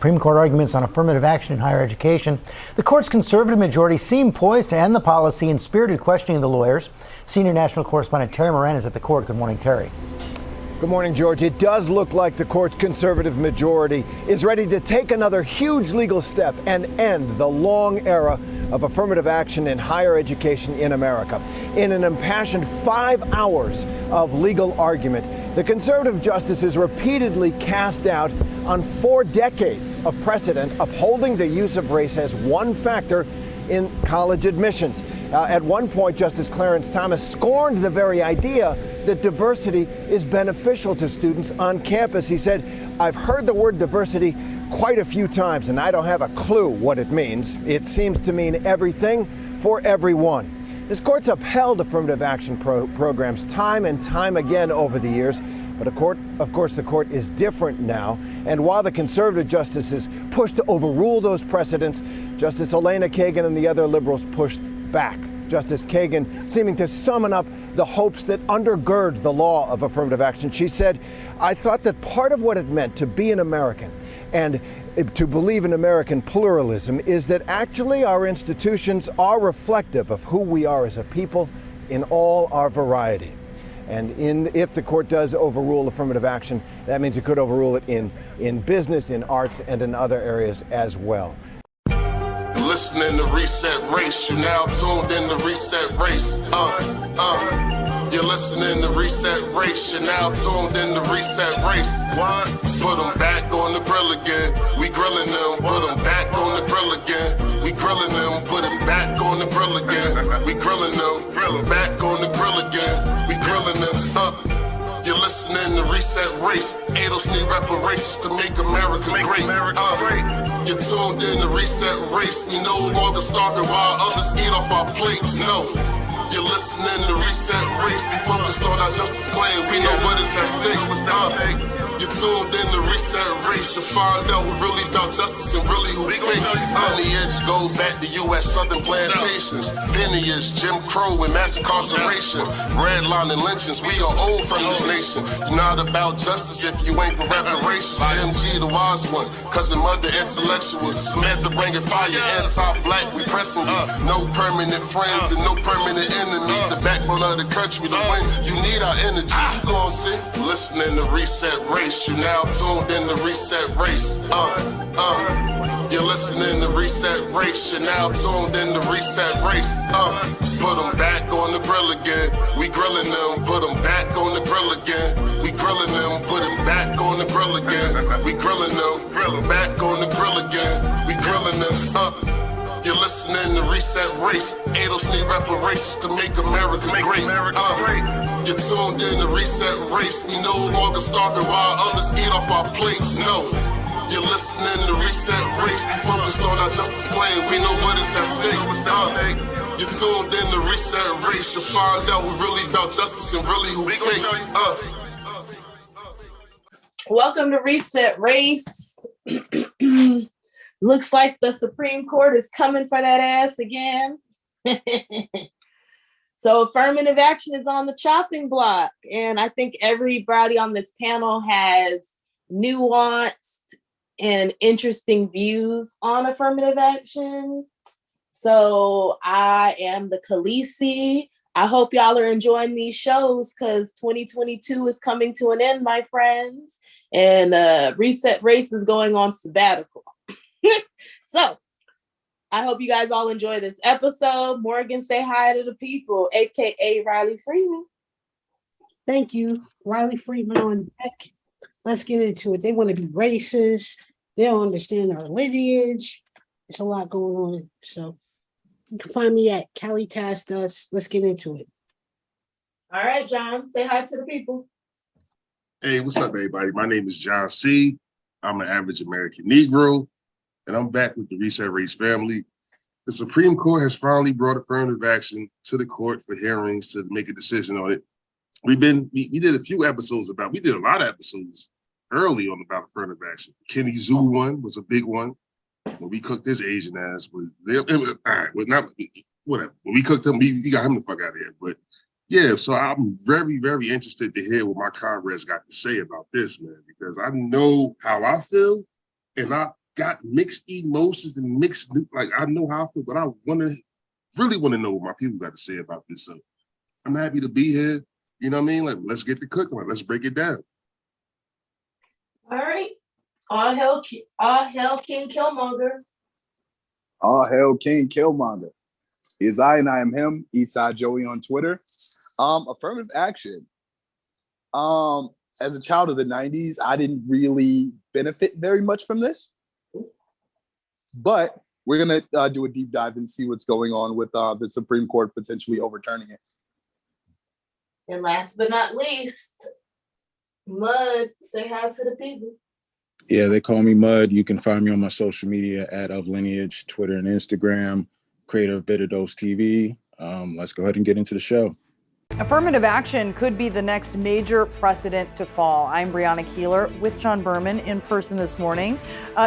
Supreme Court arguments on affirmative action in higher education. The court's conservative majority seemed poised to end the policy in spirited questioning of the lawyers. Senior national correspondent Terry Moran is at the court. Good morning, Terry. Good morning, George. It does look like the court's conservative majority is ready to take another huge legal step and end the long era of affirmative action in higher education in America. In an impassioned 5 hours of legal argument, the conservative justices repeatedly cast doubt on 4 decades of precedent upholding the use of race as one factor in college admissions. At one point, Justice Clarence Thomas scorned the very idea that diversity is beneficial to students on campus. He said, "I've heard the word diversity quite a few times, and I don't have a clue what it means. It seems to mean everything for everyone." This court's upheld affirmative action programs time and time again over the years, but of course, the court is different now. And while the conservative justices pushed to overrule those precedents, Justice Elena Kagan and the other liberals pushed back. Justice Kagan seeming to summon up the hopes that undergird the law of affirmative action. She said, "I thought that part of what it meant to be an American and to believe in American pluralism is that actually our institutions are reflective of who we are as a people in all our variety." And if the court does overrule affirmative action, that means it could overrule it in business, in arts, and in other areas as well. Listening to Reset Race, you now tuned in to Reset Race. You're listening to Reset Race, you're now tuned in to Reset Race. What? Put them back on the grill again. We grilling them, put them back on the grill again. We grilling them, put them back on the grill again. We grilling them, back on the grill again. We grilling them, You're listening to Reset Race. ADOS need reparations to make America great. You're tuned in to Reset Race. We no longer starving while others eat off our plate. No. You're listening to Reset Race. We focused on our justice claim. We know what is at stake. You're tuned in to Reset Race. You'll find out who really about justice and really who fake. Lineage go back to US Southern plantations. Lineage, Jim Crow and mass incarceration. Redlining lynchings, we are old from this nation. You're not about justice if you ain't for reparations. MG the wise one, cousin mother intellectual. Samantha bringing fire, anti-black, we pressing you. No permanent friends and no permanent enemies. The backbone of the country, the way you need our energy. You gon' see, listening to Reset Race. You now tuned in to Reset Race. You're listening to Reset Race. You're now tuned in to Reset Race. Put them back on the grill again. We grilling them. Put them back on the grill again. We grilling them. Put them back on the grill again. We grilling them. Back on the grill again. We grilling them. You're listening to Reset Race. ADOS need reparations to make America great. You're tuned in to Reset Race. We no longer starving while others eat off our plate. No. You're listening to Reset Race. We focused on our justice claim. We know what is at stake. You're tuned in to Reset Race. You'll find out who really about justice and really who fake. Welcome to Reset Race. Looks like the Supreme Court is coming for that ass again. So affirmative action is on the chopping block. And I think everybody on this panel has nuanced and interesting views on affirmative action. So I am the Khaleesi. I hope y'all are enjoying these shows because 2022 is coming to an end, my friends. And Reset Race is going on sabbatical. So I hope you guys all enjoy this episode. Morgan, say hi to the people, aka Riley Freeman. Thank you. Riley Freeman on deck. Let's get into it. They want to be racist. They don't understand our lineage. There's a lot going on. So you can find me at Cali Tasked Us. Let's get into it. All right, John, say hi to the people. Hey, what's up, everybody? My name is John C. I'm an average American Negro, and I'm back with the Reset Race family. The Supreme Court has finally brought affirmative action to the court for hearings to make a decision on it. We did a few episodes we did a lot of episodes early on about affirmative action. Kenny Zoo one was a big one. When we cooked his Asian ass, whatever. When we cooked him, we got him the fuck out of here. But yeah, so I'm very, very interested to hear what my comrades got to say about this, man, because I know how I feel, and I got mixed emotions and mixed, like I know how I feel, but I really want to know what my people got to say about this. So I'm happy to be here. You know what I mean? Like, let's get the cooking. Like, let's break it down. All right. All hail King Killmonger. All hail King Killmonger. He is I and I am him. Eastside Joey on Twitter. Affirmative action. As a child of the 90s, I didn't really benefit very much from this. But we're going to do a deep dive and see what's going on with the Supreme Court potentially overturning it. And last but not least, Mud, say hi to the people. Yeah, they call me Mud. You can find me on my social media at Of Lineage, Twitter and Instagram, creator of Bitter Dose TV. Let's go ahead and get into the show. Affirmative action could be the next major precedent to fall. I'm Brianna Keeler with John Berman in person this morning.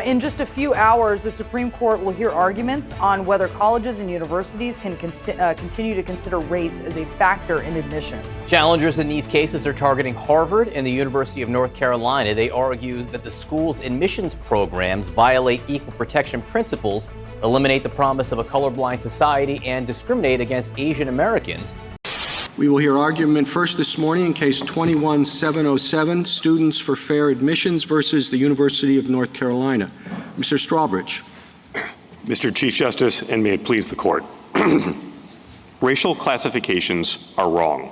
In just a few hours, the Supreme Court will hear arguments on whether colleges and universities can continue to consider race as a factor in admissions. Challengers in these cases are targeting Harvard and the University of North Carolina. They argue that the school's admissions programs violate equal protection principles, eliminate the promise of a colorblind society, and discriminate against Asian Americans. We will hear argument first this morning in case 21-707, Students for Fair Admissions versus the University of North Carolina. Mr. Strawbridge. Mr. Chief Justice, and may it please the court. Racial classifications are wrong.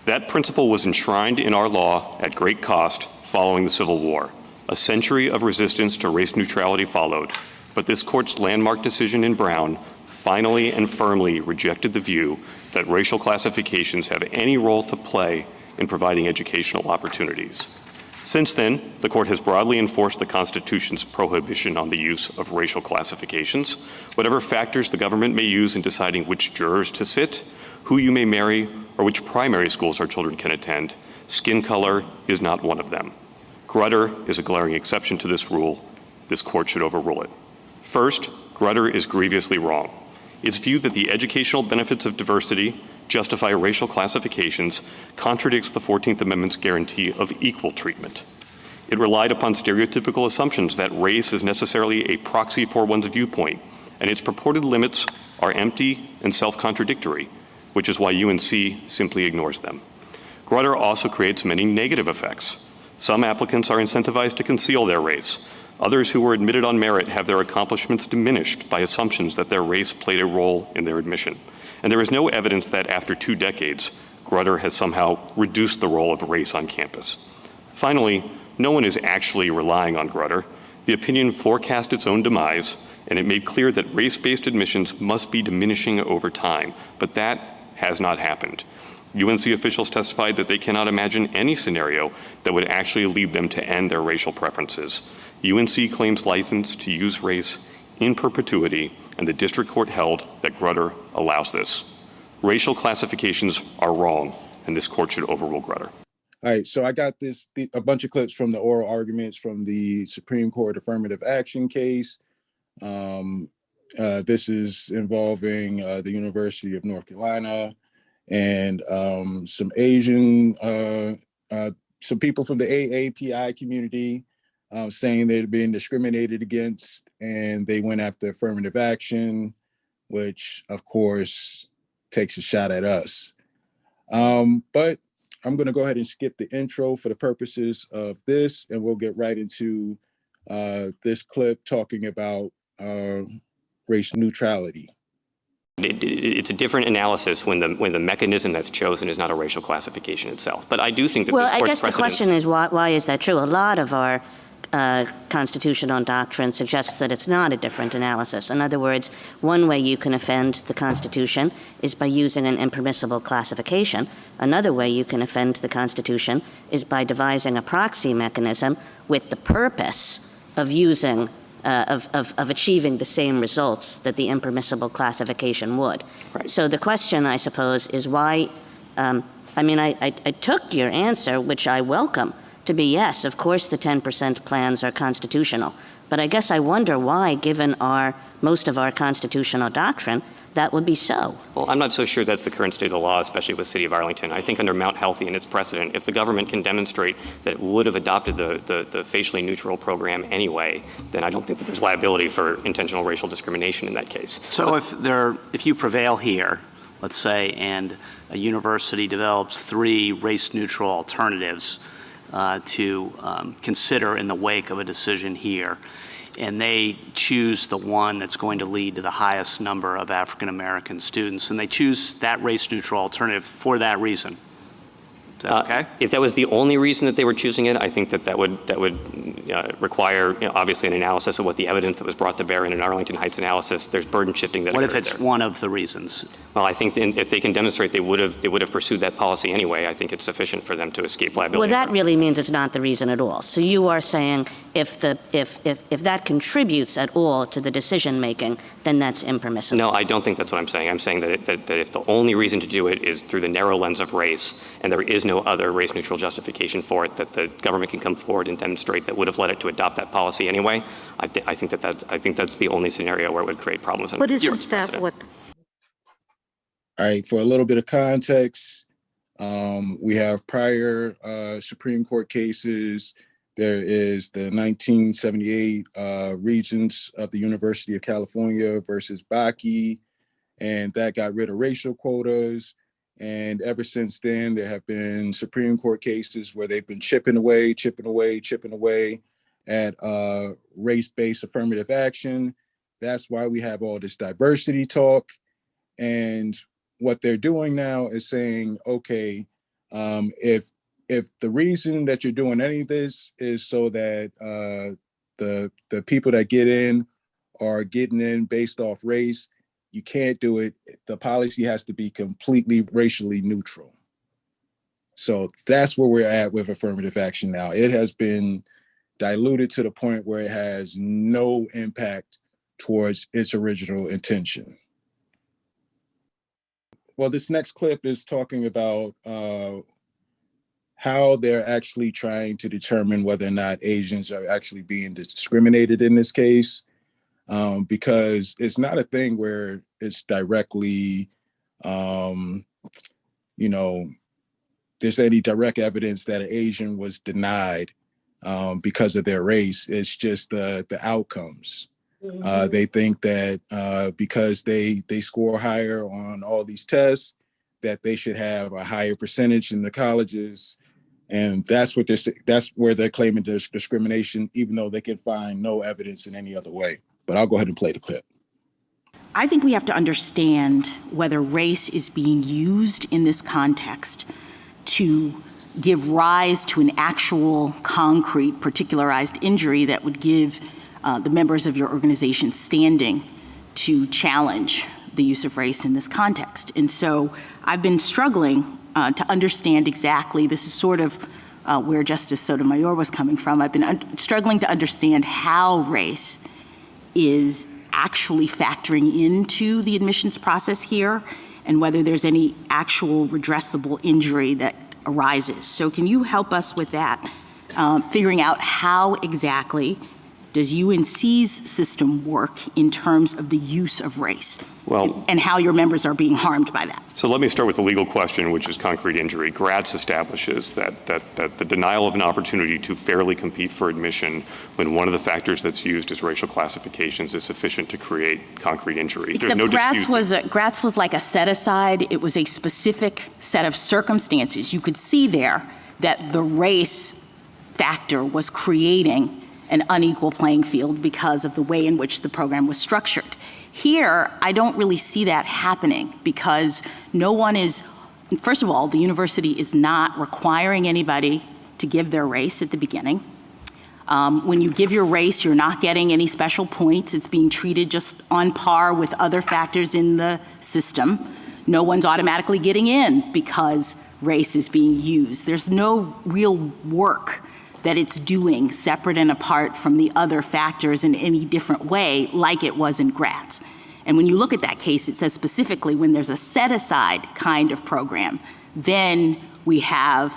That principle was enshrined in our law at great cost following the Civil War. A century of resistance to race neutrality followed, but this court's landmark decision in Brown finally and firmly rejected the view that racial classifications have any role to play in providing educational opportunities. Since then, the court has broadly enforced the Constitution's prohibition on the use of racial classifications. Whatever factors the government may use in deciding which jurors to sit, who you may marry, or which primary schools our children can attend, skin color is not one of them. Grutter is a glaring exception to this rule. This court should overrule it. First, Grutter is grievously wrong. Its view that the educational benefits of diversity justify racial classifications contradicts the 14th Amendment's guarantee of equal treatment. It relied upon stereotypical assumptions that race is necessarily a proxy for one's viewpoint, and its purported limits are empty and self-contradictory, which is why UNC simply ignores them. Grutter also creates many negative effects. Some applicants are incentivized to conceal their race. Others who were admitted on merit have their accomplishments diminished by assumptions that their race played a role in their admission. And there is no evidence that after 2 decades, Grutter has somehow reduced the role of race on campus. Finally, no one is actually relying on Grutter. The opinion forecast its own demise, and it made clear that race-based admissions must be diminishing over time, but that has not happened. UNC officials testified that they cannot imagine any scenario that would actually lead them to end their racial preferences. UNC claims license to use race in perpetuity, and the district court held that Grutter allows this. Racial classifications are wrong, and this court should overrule Grutter. All right, so I got a bunch of clips from the oral arguments from the Supreme Court affirmative action case. This is involving the University of North Carolina and some Asian, some people from the AAPI community saying they'd been discriminated against, and they went after affirmative action, which of course takes a shot at us. But I'm going to go ahead and skip the intro for the purposes of this, and we'll get right into this clip talking about race neutrality. It's a different analysis when the mechanism that's chosen is not a racial classification itself. But I do think that well, this court's I guess the question is why is that true? A lot of our constitutional doctrine suggests that it's not a different analysis. In other words, one way you can offend the Constitution is by using an impermissible classification. Another way you can offend the Constitution is by devising a proxy mechanism with the purpose of using of achieving the same results that the impermissible classification would. Right. So the question, I suppose, is why, I took your answer, which I welcome, to be yes, of course the 10% plans are constitutional. But I guess I wonder why, given most of our constitutional doctrine, that would be so. Well, I'm not so sure that's the current state of the law, especially with the City of Arlington. I think under Mount Healthy and its precedent, if the government can demonstrate that it would have adopted the facially neutral program anyway, then I don't think that there's liability for intentional racial discrimination in that case. So if you prevail here, let's say, and a university develops 3 race-neutral alternatives to consider in the wake of a decision here, and they choose the one that's going to lead to the highest number of African American students, and they choose that race-neutral alternative for that reason. Is that okay? If that was the only reason that they were choosing it, I think that would require, obviously, an analysis of what the evidence that was brought to bear in an Arlington Heights analysis. There's burden shifting that. What if it's one of the reasons? Well, I think if they can demonstrate they would have pursued that policy anyway, I think it's sufficient for them to escape liability. Well, that really means it's not the reason at all. So you are saying if that contributes at all to the decision making, then that's impermissible. No, I don't think that's what I'm saying. I'm saying that if the only reason to do it is through the narrow lens of race, and there is no other race-neutral justification for it, that the government can come forward and demonstrate that would have led it to adopt that policy anyway. I think that's the only scenario where it would create problems. But isn't that what? All right, for a little bit of context, we have prior Supreme Court cases. There is the 1978 Regents of the University of California versus Bakke, and that got rid of racial quotas. And ever since then, there have been Supreme Court cases where they've been chipping away at race-based affirmative action. That's why we have all this diversity talk. And what they're doing now is saying, okay, if the reason that you're doing any of this is so that the people that get in are getting in based off race, you can't do it. The policy has to be completely racially neutral. So that's where we're at with affirmative action now. It has been diluted to the point where it has no impact towards its original intention. Well, this next clip is talking about how they're actually trying to determine whether or not Asians are actually being discriminated in this case. Because it's not a thing where it's directly, there's any direct evidence that an Asian was denied because of their race. It's just the outcomes. Mm-hmm. They think that because they score higher on all these tests, that they should have a higher percentage in the colleges. And that's where they're claiming there's discrimination, even though they can find no evidence in any other way. But I'll go ahead and play the clip. I think we have to understand whether race is being used in this context to give rise to an actual concrete particularized injury that would give the members of your organization standing to challenge the use of race in this context. And so I've been struggling to understand exactly, this is sort of where Justice Sotomayor was coming from. I've been struggling to understand how race is actually factoring into the admissions process here and whether there's any actual redressable injury that arises. So can you help us with that, figuring out how exactly does UNC's system work in terms of the use of race? Well, and how your members are being harmed by that? So let me start with the legal question, which is concrete injury. Gratz establishes that the denial of an opportunity to fairly compete for admission when one of the factors that's used is racial classifications is sufficient to create concrete injury. Except no Gratz was like a set aside. It was a specific set of circumstances. You could see there that the race factor was creating an unequal playing field because of the way in which the program was structured. Here, I don't really see that happening because no one is, first of all, the university is not requiring anybody to give their race at the beginning. When you give your race, you're not getting any special points. It's being treated just on par with other factors in the system. No one's automatically getting in because race is being used. There's no real work that it's doing separate and apart from the other factors in any different way like it was in Gratz. And when you look at that case, it says specifically when there's a set-aside kind of program, then we have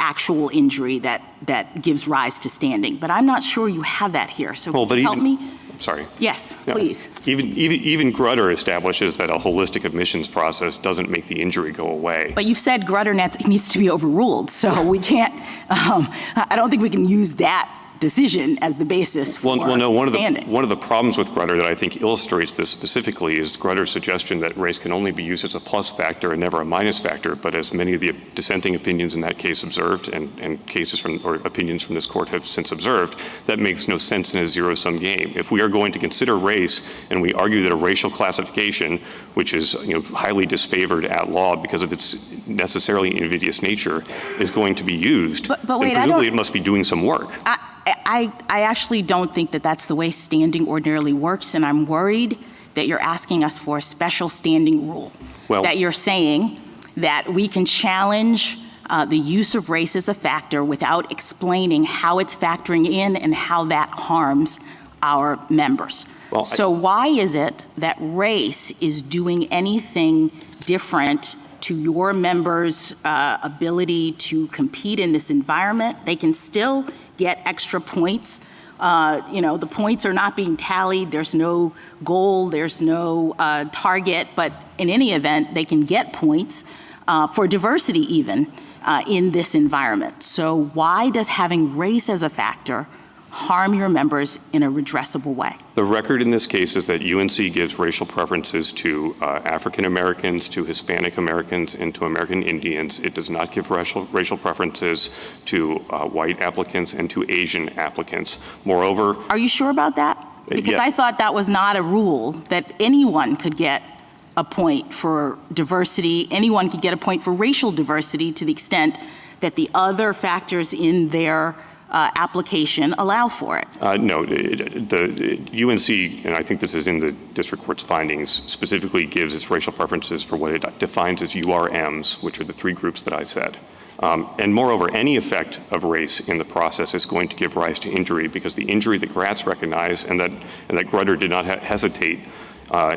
actual injury that gives rise to standing. But I'm not sure you have that here. So Well, can you help me? Sorry. Yes, Yeah. please. Even Grutter establishes that a holistic admissions process doesn't make the injury go away. But you've said Grutter needs to be overruled, so we can't. I don't think we can use that decision as the basis for standing. One of the problems with Grutter that I think illustrates this specifically is Grutter's suggestion that race can only be used as a plus factor and never a minus factor. But as many of the dissenting opinions in that case observed, and cases from or opinions from this court have since observed, that makes no sense in a zero-sum game. If we are going to consider race and we argue that a racial classification, which is highly disfavored at law because of its necessarily invidious nature, is going to be used, but then wait, presumably it must be doing some work. I actually don't think that that's the way standing ordinarily works, and I'm worried that you're asking us for a special standing rule. That you're saying that we can challenge the use of race as a factor without explaining how it's factoring in and how that harms our members. So why is it that race is doing anything different to your members' ability to compete in this environment? They can still get extra points. The points are not being tallied. There's no goal. There's no target. But in any event, they can get points for diversity even in this environment. So why does having race as a factor harm your members in a redressable way? The record in this case is that UNC gives racial preferences to African Americans, to Hispanic Americans, and to American Indians. It does not give racial preferences to white applicants and to Asian applicants. Moreover— Are you sure about that? Because I thought that was not a rule, that anyone could get a point for diversity, anyone could get a point for racial diversity to the extent that the other factors in their application allow for it. No, the UNC, and I think this is in the district court's findings, specifically gives its racial preferences for what it defines as URMs, which are the three groups that I said. And moreover, any effect of race in the process is going to give rise to injury, because the injury that Gratz recognized and that Grutter did not hesitate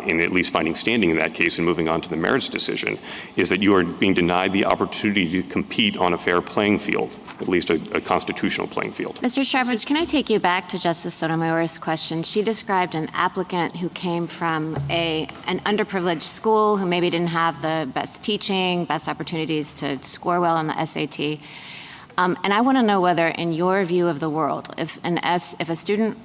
in at least finding standing in that case and moving on to the merits decision, is that you are being denied the opportunity to compete on a fair playing field, at least a constitutional playing field. Mr. Stravridge, can I take you back to Justice Sotomayor's question? She described an applicant who came from an underprivileged school, who maybe didn't have the best teaching, best opportunities to score well on the SAT. And I want to know whether, in your view of the world, if a student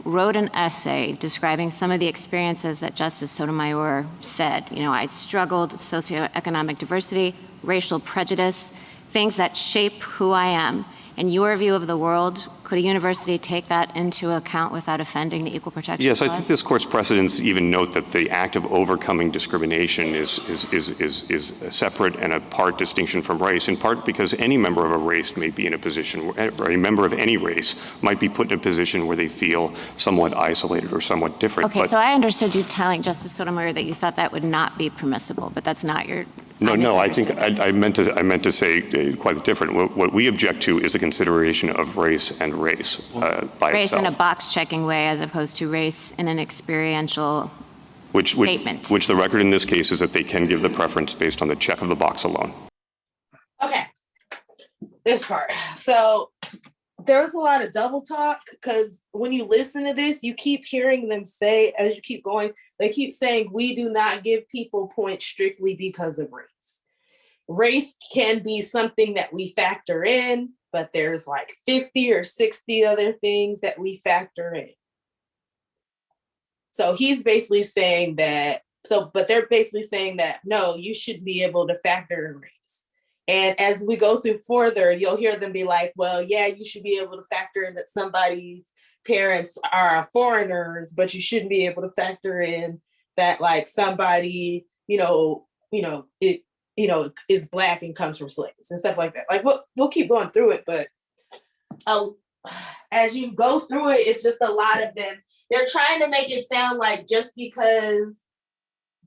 wrote an essay describing some of the experiences that Justice Sotomayor said, I struggled with socioeconomic diversity, racial prejudice, things that shape who I am. In your view of the world, could a university take that into account without offending the Equal Protection Clause? Yes, I think this court's precedents even note that the act of overcoming discrimination is a separate and apart distinction from race, in part because any member of a race may be in a position, or a member of any race might be put in a position where they feel somewhat isolated or somewhat different. Okay, so I understood you telling Justice Sotomayor that you thought that would not be permissible, but that's not your... No, I think I meant to say quite different. What we object to is a consideration of race and race by race itself. In a box-checking way, as opposed to race in an experiential statement. Which the record in this case is that they can give the preference based on the check of the box alone. Okay, this part. So there was a lot of double talk, because when you listen to this, you keep hearing them say, as you keep going, they keep saying, we do not give people points strictly because of race. Race can be something that we factor in, but there's like 50 or 60 other things that we factor in. So he's basically saying that, but they're basically saying that, no, you should be able to factor in race. And as we go through further, you'll hear them be like, well, yeah, you should be able to factor in that somebody's parents are foreigners, but you shouldn't be able to factor in that like somebody, is Black and comes from slaves and stuff like that. Like we'll keep going through it, but as you go through it, it's just a lot of them. They're trying to make it sound like just because,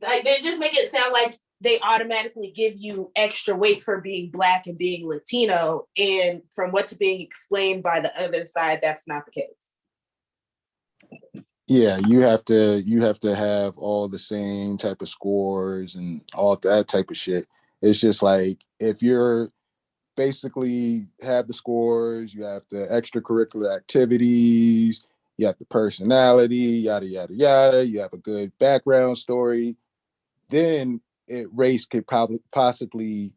like they just make it sound like they automatically give you extra weight for being Black and being Latino. And from what's being explained by the other side, that's not the case. Yeah, you have to have all the same type of scores and all that type of shit. It's just like if you're basically have the scores, you have the extracurricular activities, you have the personality, yada, yada, yada, you have a good background story, then race could possibly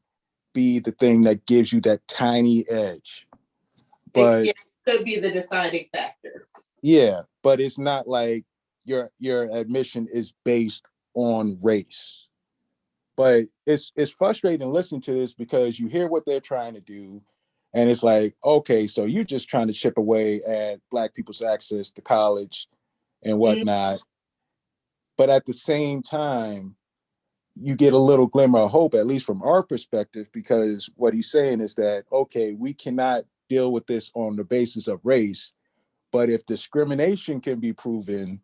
be the thing that gives you that tiny edge. But it could be the deciding factor. yeah, but it's not like your admission is based on race. But it's frustrating listening to this because you hear what they're trying to do, and it's like, okay, so you're just trying to chip away at Black people's access to college and whatnot. But at the same time, you get a little glimmer of hope, at least from our perspective, because what he's saying is that, okay, we cannot deal with this on the basis of race, but if discrimination can be proven,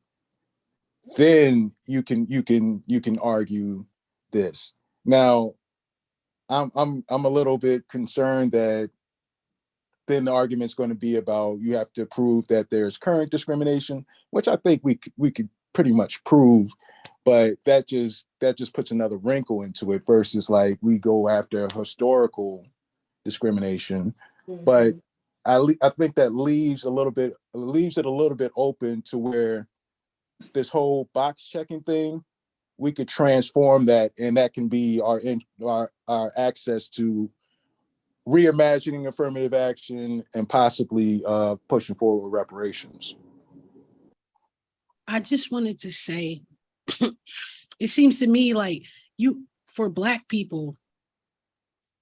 then you can argue this. Now, I'm a little bit concerned that then the argument's going to be about you have to prove that there's current discrimination, which I think we could pretty much prove, but that just puts another wrinkle into it versus like we go after historical discrimination. But I think that leaves it a little bit open to where this whole box checking thing, we could transform that, and that can be our access to reimagining affirmative action and possibly pushing forward with reparations. I just wanted to say, it seems to me like for Black people,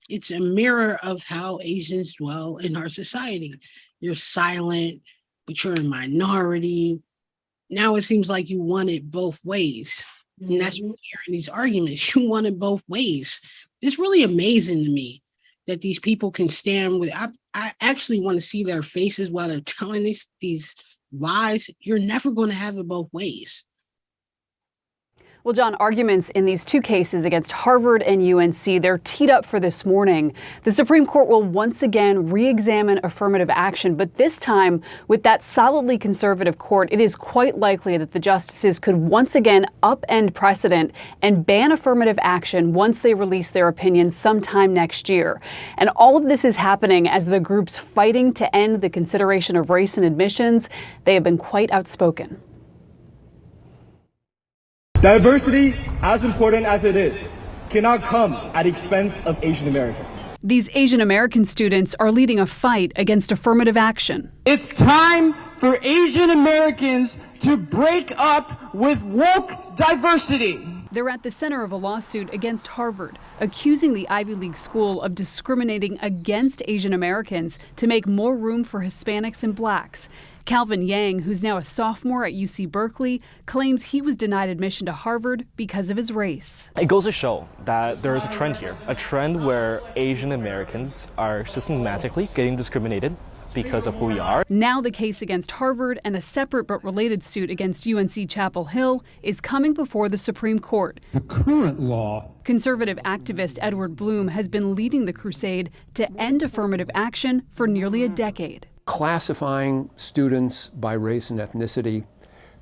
it's a mirror of how Asians dwell in our society. You're silent, but you're a minority. Now it seems like you want it both ways. And that's what we hear in these arguments. You want it both ways. It's really amazing to me that these people can stand with. I actually want to see their faces while they're telling these lies. You're never going to have it both ways. Well, John, arguments in these two cases against Harvard and UNC, they're teed up for this morning. The Supreme Court will once again re-examine affirmative action, but this time with that solidly conservative court, it is quite likely that the justices could once again upend precedent and ban affirmative action once they release their opinions sometime next year. And all of this is happening as the groups fighting to end the consideration of race in admissions, they have been quite outspoken. Diversity, as important as it is, cannot come at the expense of Asian Americans. These Asian American students are leading a fight against affirmative action. It's time for Asian Americans to break up with woke diversity. They're at the center of a lawsuit against Harvard, accusing the Ivy League school of discriminating against Asian Americans to make more room for Hispanics and Blacks. Calvin Yang, who's now a sophomore at UC Berkeley, claims he was denied admission to Harvard because of his race. It goes to show that there is a trend here, a trend where Asian Americans are systematically getting discriminated because of who we are. Now the case against Harvard and a separate but related suit against UNC Chapel Hill is coming before the Supreme Court. The current law. Conservative activist Edward Bloom has been leading the crusade to end affirmative action for nearly a decade. Classifying students by race and ethnicity,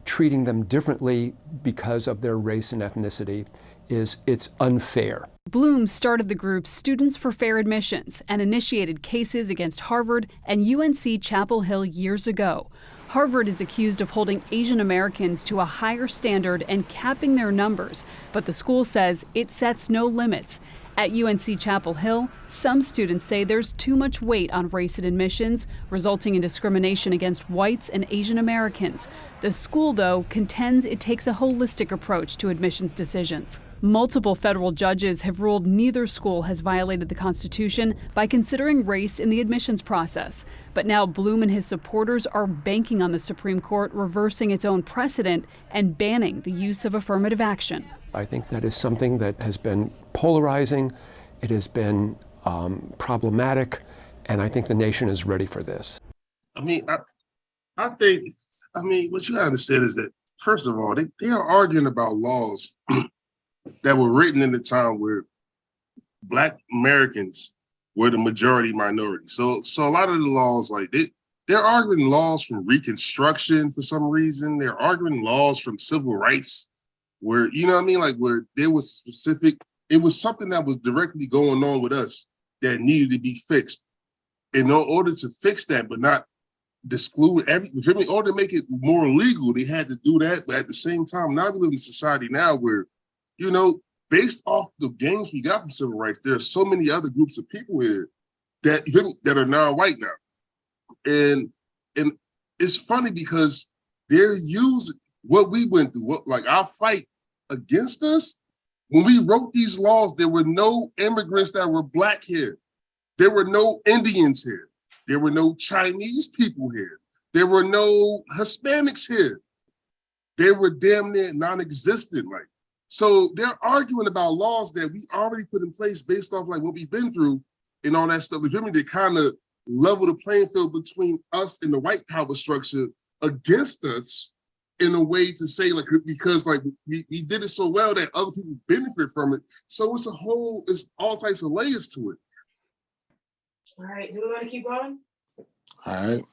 treating them differently because of their race and ethnicity, it's unfair. Bloom started the group Students for Fair Admissions and initiated cases against Harvard and UNC Chapel Hill years ago. Harvard is accused of holding Asian Americans to a higher standard and capping their numbers, but the school says it sets no limits. At UNC Chapel Hill, some students say there's too much weight on race in admissions, resulting in discrimination against whites and Asian Americans. The school, though, contends it takes a holistic approach to admissions decisions. Multiple federal judges have ruled neither school has violated the Constitution by considering race in the admissions process. But now Bloom and his supporters are banking on the Supreme Court reversing its own precedent and banning the use of affirmative action. I think that is something that has been polarizing, it has been problematic, and I think the nation is ready for this. I mean, I think what you gotta understand is that, first of all, they are arguing about laws that were written in the time where Black Americans were the majority minority. So a lot of the laws, like they're arguing laws from Reconstruction for some reason. They're arguing laws from civil rights, where, you know what I mean? Like where there was specific, it was something that was directly going on with us that needed to be fixed. In order to fix that, but not exclude everything, in order to make it more legal, they had to do that. But at the same time, now we live in a society now where, you know, based off the gains we got from civil rights, there are so many other groups of people here that are non-white now. And it's funny because they're using what we went through, like our fight against us. When we wrote these laws, there were no immigrants that were Black here. There were no Indians here. There were no Chinese people here. There were no Hispanics here. They were damn near non-existent. Like, so they're arguing about laws that we already put in place based off like what we've been through and all that stuff. They kind of level the playing field between us and the white power structure against us in a way to say, like, because like we did it so well that other people benefit from it. So it's all types of layers to it. All right, do we want to keep going? All right.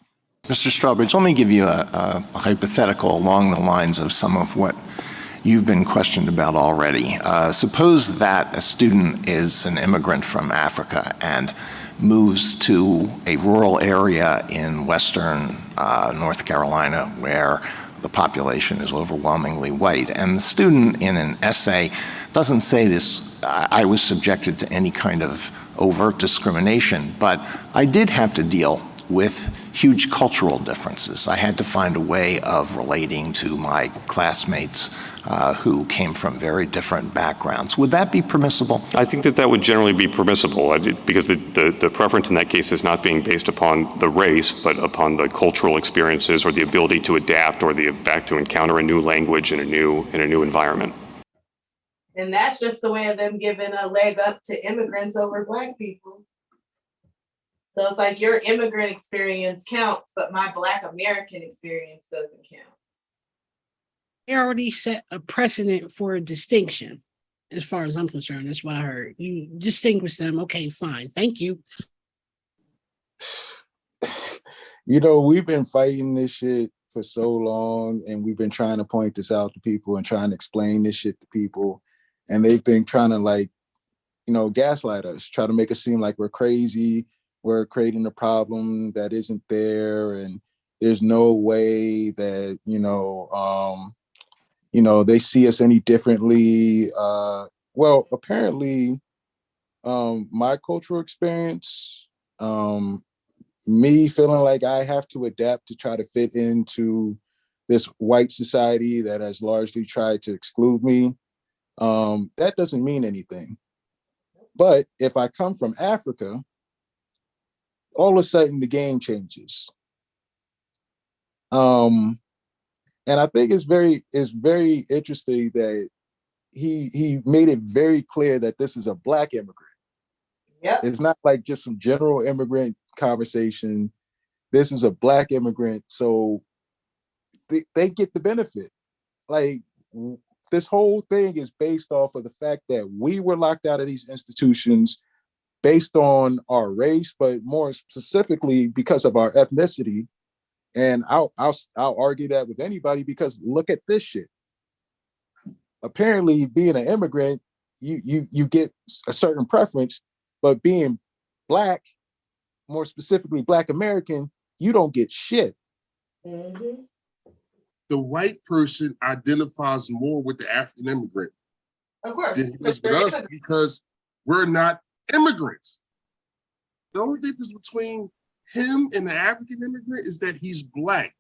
Mr. Strawbridge, let me give you a hypothetical along the lines of some of what you've been questioned about already. Suppose that a student is an immigrant from Africa and moves to a rural area in western North Carolina where the population is overwhelmingly white. And the student in an essay doesn't say this, I was subjected to any kind of overt discrimination, but I did have to deal with huge cultural differences. I had to find a way of relating to my classmates who came from very different backgrounds. Would that be permissible? I think that would generally be permissible because the preference in that case is not being based upon the race, but upon the cultural experiences or the ability to adapt or the fact to encounter a new language in a new environment. And that's just the way of them giving a leg up to immigrants over Black people. So it's like your immigrant experience counts, but my Black American experience doesn't count. They already set a precedent for a distinction, as far as I'm concerned. That's what I heard. You distinguish them. Okay, fine. Thank you. You know, we've been fighting this shit for so long, and we've been trying to point this out to people and trying to explain this shit to people. And they've been trying to, like, you know, gaslight us, try to make us seem like we're crazy. We're creating a problem that isn't there, and there's no way that, they see us any differently. Well, apparently, my cultural experience, me feeling like I have to adapt to try to fit into this white society that has largely tried to exclude me, that doesn't mean anything. But if I come from Africa, all of a sudden the game changes. And I think it's very interesting that he made it very clear that this is a Black immigrant. Yep. It's not like just some general immigrant conversation. This is a Black immigrant, so they get the benefit. Like, this whole thing is based off of the fact that we were locked out of these institutions based on our race, but more specifically because of our ethnicity. And I'll argue that with anybody, because look at this shit. Apparently, being an immigrant, you get a certain preference, but being Black, more specifically Black American, you don't get shit. Mm-hmm. The white person identifies more with the African immigrant Of course. than he does with us, because we're not immigrants. The only difference between him and the African immigrant is that he's Black.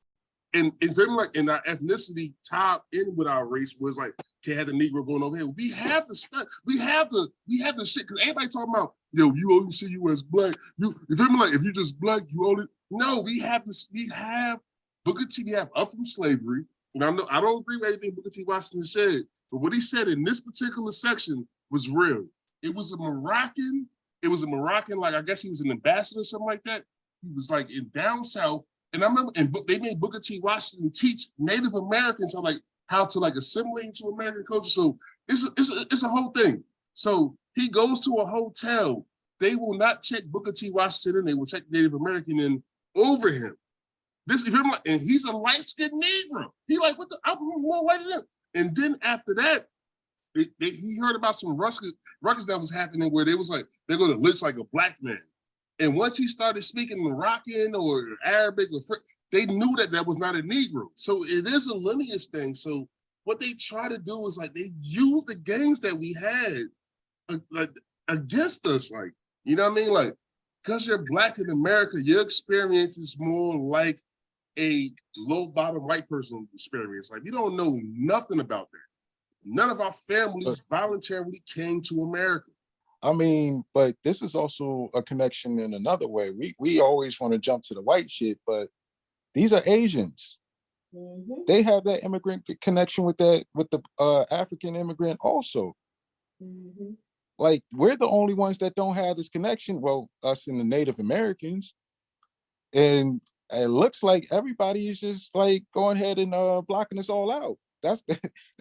And very like in our ethnicity tied in with our race was like, okay, had the Negro going over here. We have the stuff, we have the shit, because everybody talking about, you only see you as Black. If you just Black, you only, no, we have this, we have Booker T, we have Up From Slavery. And I don't agree with everything Booker T. Washington said, but what he said in this particular section was real. It was a Moroccan, like, I guess he was an ambassador or something like that. He was like in down south. And I remember, they made Booker T. Washington teach Native Americans how to assimilate into American culture. So it's a whole thing. So he goes to a hotel. They will not check Booker T. Washington in. They will check Native American in over him. And he's a light-skinned Negro. He like, what the? I'm more white than him. And then after that, he heard about some ruckus that was happening where they was like, they're going to lynch like a black man. And once he started speaking Moroccan or Arabic, they knew that was not a Negro. So it is a lineage thing. So what they try to do is like, they use the games that we had against us. Like, you know what I mean? Like, because you're black in America, your experience is more like a low bottom white person experience. Like, you don't know nothing about that. None of our families voluntarily came to America. I mean, but this is also a connection in another way. We always want to jump to the white shit, but these are Asians. Mm-hmm. They have that immigrant connection with the African immigrant also. Mm-hmm. Like, we're the only ones that don't have this connection. Well, us and the Native Americans. And it looks like everybody is just like going ahead and blocking us all out. That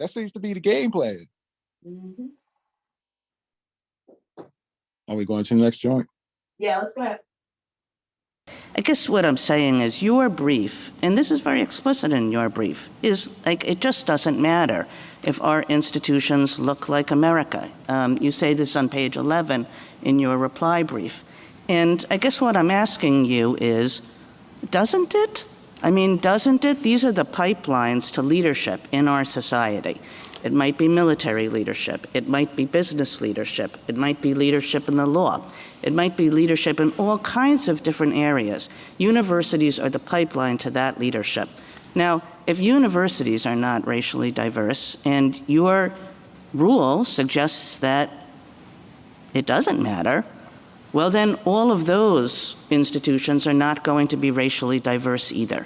seems to be the game plan. Mm-hmm. Are we going to the next joint? Yeah, let's go ahead. I guess what I'm saying is your brief, and this is very explicit in your brief, is like, it just doesn't matter if our institutions look like America. You say this on page 11 in your reply brief. And I guess what I'm asking you is, doesn't it? I mean, doesn't it? These are the pipelines to leadership in our society. It might be military leadership. It might be business leadership. It might be leadership in the law. It might be leadership in all kinds of different areas. Universities are the pipeline to that leadership. Now, if universities are not racially diverse and your rule suggests that it doesn't matter, well, then all of those institutions are not going to be racially diverse either.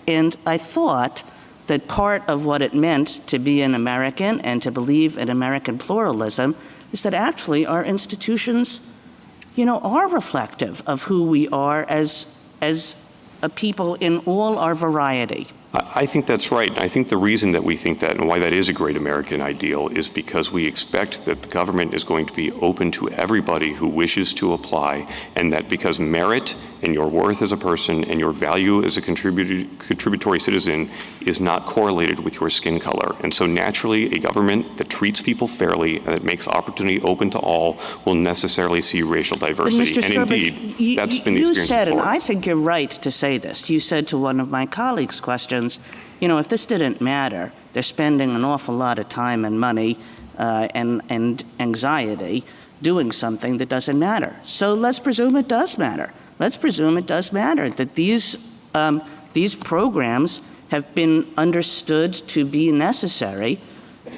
And I thought that part of what it meant to be an American and to believe in American pluralism is that actually our institutions, are reflective of who we are as a people in all our variety. I think that's right. I think the reason that we think that and why that is a great American ideal is because we expect that the government is going to be open to everybody who wishes to apply, and that because merit and your worth as a person and your value as a contributory citizen is not correlated with your skin color. And so naturally, a government that treats people fairly and that makes opportunity open to all will necessarily see racial diversity. And indeed, that's been the experience You said, before. and I think you're right to say this, you said to one of my colleagues' questions, if this didn't matter, they're spending an awful lot of time and money and anxiety doing something that doesn't matter. So let's presume it does matter. Let's presume it does matter that these programs have been understood to be necessary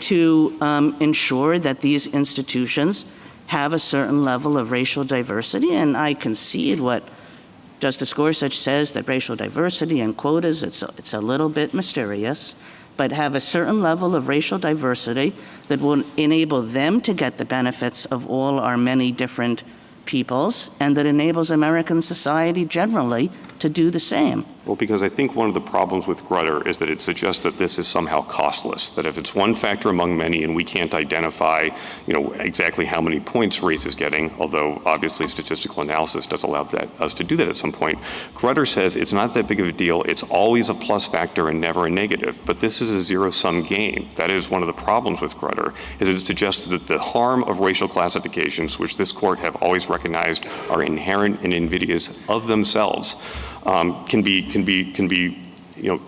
to ensure that these institutions have a certain level of racial diversity. And I concede what Justice Gorsuch says, that racial diversity and quotas, it's a little bit mysterious, but have a certain level of racial diversity that will enable them to get the benefits of all our many different peoples, and that enables American society generally to do the same. Well, because I think one of the problems with Grutter is that it suggests that this is somehow costless, that if it's one factor among many and we can't identify, exactly how many points race is getting, although obviously statistical analysis does allow us to do that at some point, Grutter says it's not that big of a deal. It's always a plus factor and never a negative. But this is a zero-sum game. That is one of the problems with Grutter, is it suggests that the harm of racial classifications, which this court have always recognized are inherent and invidious of themselves, can be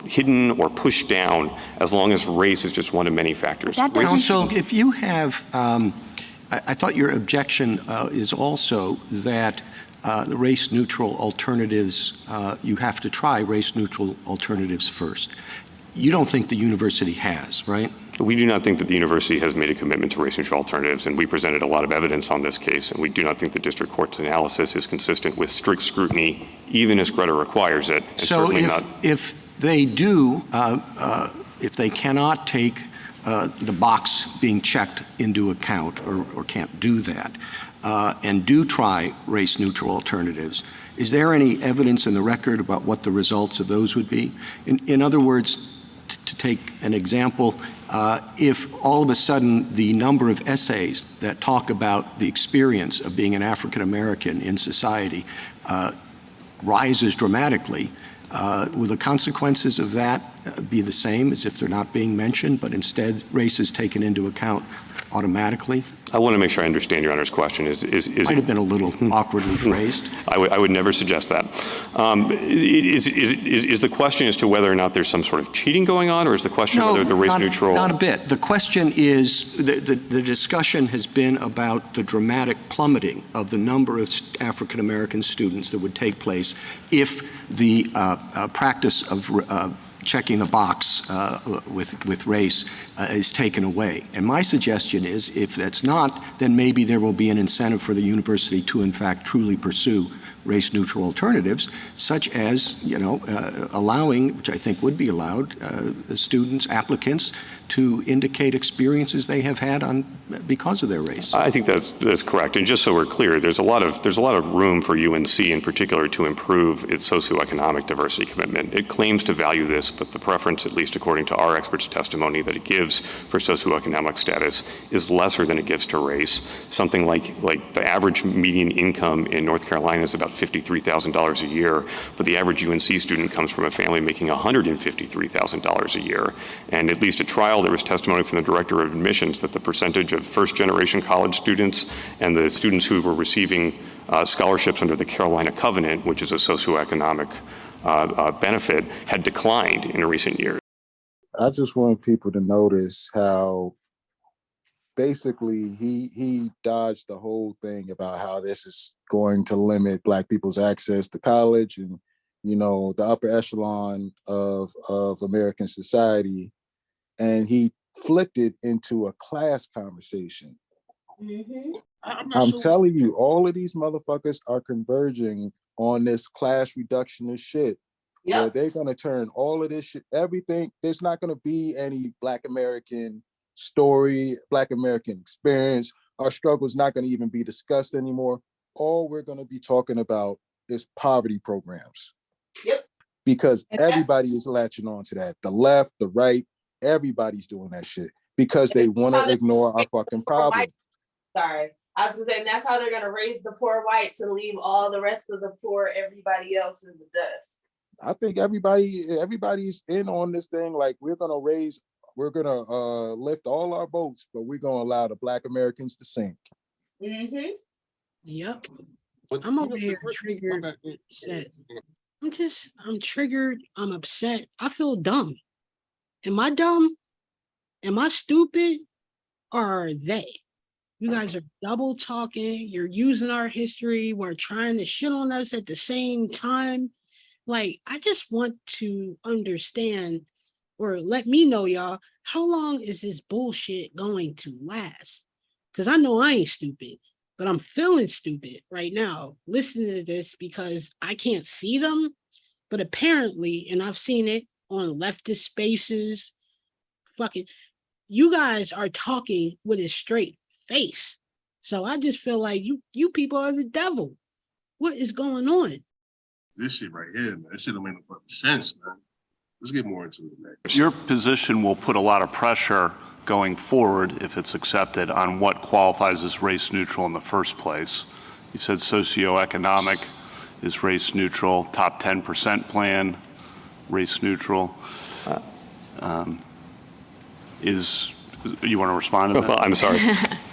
hidden or pushed down as long as race is just one of many factors. Counsel, if you have, I thought your objection is also that the race-neutral alternatives, you have to try race-neutral alternatives first. You don't think the university has, right? We do not think that the university has made a commitment to race-neutral alternatives, and we presented a lot of evidence on this case, and we do not think the district court's analysis is consistent with strict scrutiny, even as Grutter requires it. So if they do, if they cannot take the box being checked into account or can't do that, and do try race-neutral alternatives, is there any evidence in the record about what the results of those would be? In other words, to take an example, if all of a sudden the number of essays that talk about the experience of being an African American in society rises dramatically, will the consequences of that be the same as if they're not being mentioned, but instead race is taken into account automatically? I want to make sure I understand Your Honor's question. Might have been a little awkwardly phrased. I would never suggest that. Is the question as to whether or not there's some sort of cheating going on, or is the question whether the race neutral? Not a bit. The question is, the discussion has been about the dramatic plummeting of the number of African American students that would take place if the practice of checking the box with race is taken away. And my suggestion is, if that's not, then maybe there will be an incentive for the university to, in fact, truly pursue race-neutral alternatives, such as, allowing, which I think would be allowed, students, applicants to indicate experiences they have had because of their race. I think that's correct. And just so we're clear, there's a lot of room for UNC in particular to improve its socioeconomic diversity commitment. It claims to value this, but the preference, at least according to our experts' testimony, that it gives for socioeconomic status is lesser than it gives to race. Something like the average median income in North Carolina is about $53,000 a year, but the average UNC student comes from a family making $153,000 a year. And at least at trial, there was testimony from the director of admissions that the percentage of first-generation college students and the students who were receiving scholarships under the Carolina Covenant, which is a socioeconomic benefit, had declined in recent years. I just want people to notice how basically he dodged the whole thing about how this is going to limit Black people's access to college and, the upper echelon of American society. And he flipped it into a class conversation. Mm-hmm. I'm telling you, all of these motherfuckers are converging on this class reductionist shit. Yep. Where they're going to turn all of this shit, everything, there's not going to be any Black American story, Black American experience. Our struggle is not going to even be discussed anymore. All we're going to be talking about is poverty programs. Yep. Because everybody is latching on to that. The left, the right, everybody's doing that shit because they want to ignore our fucking problem. Sorry. I was going to say, and that's how they're going to raise the poor whites and leave all the rest of the poor, everybody else in the dust. I think everybody's in on this thing. Like, we're going to lift all our boats, but we're going to allow the Black Americans to sink. Mm-hmm. Yep. I'm over here triggered, upset. I'm triggered. I'm upset. I feel dumb. Am I dumb? Am I stupid? Or are they? You guys are double talking. You're using our history. We're trying to shit on us at the same time. Like, I just want to understand, or let me know, y'all, how long is this bullshit going to last? Because I know I ain't stupid, but I'm feeling stupid right now listening to this because I can't see them. But apparently, and I've seen it on leftist spaces, fucking, you guys are talking with a straight face. So I just feel like you people are the devil. What is going on? This shit right here, man, this shit don't make no fucking sense, man. Let's get more into it, man. Your position will put a lot of pressure going forward, if it's accepted, on what qualifies as race neutral in the first place. You said socioeconomic is race neutral, top 10% plan, race neutral. You want to respond to that? Well, I'm sorry.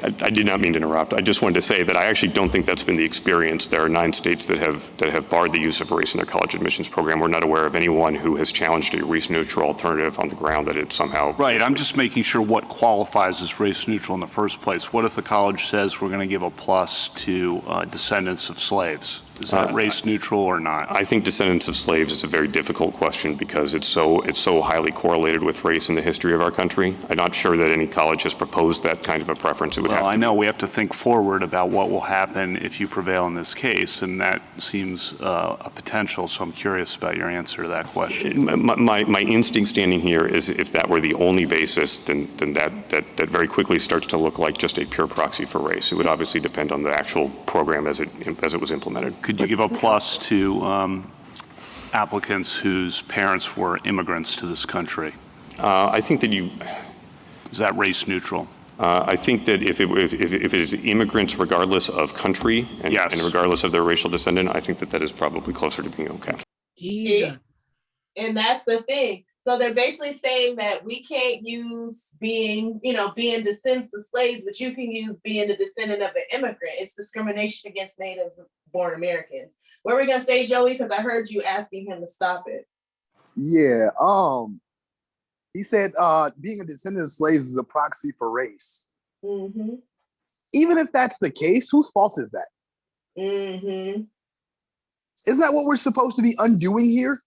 I did not mean to interrupt. I just wanted to say that I actually don't think that's been the experience. There are 9 states that have barred the use of race in their college admissions program. We're not aware of anyone who has challenged a race-neutral alternative on the ground that it somehow... Right. I'm just making sure what qualifies as race-neutral in the first place. What if the college says we're going to give a plus to descendants of slaves? Is that race-neutral or not? I think descendants of slaves is a very difficult question because it's so highly correlated with race in the history of our country. I'm not sure that any college has proposed that kind of a preference. I know we have to think forward about what will happen if you prevail in this case, and that seems a potential, so I'm curious about your answer to that question. My instinct standing here is if that were the only basis, then that very quickly starts to look like just a pure proxy for race. It would obviously depend on the actual program as it was implemented. Could you give a plus to applicants whose parents were immigrants to this country? I think that Is that race neutral? I think that if it is immigrants regardless of country and regardless of their racial descendant, I think that is probably closer to being okay. And that's the thing. So they're basically saying that we can't use being descendants of slaves, but you can use being the descendant of an immigrant. It's discrimination against Native born Americans. What were we gonna say, Joey? Because I heard you asking him to stop it. Yeah. He said being a descendant of slaves is a proxy for race. Mm-hmm. Even if that's the case, whose fault is that? Mm-hmm. Isn't that what we're supposed to be undoing here?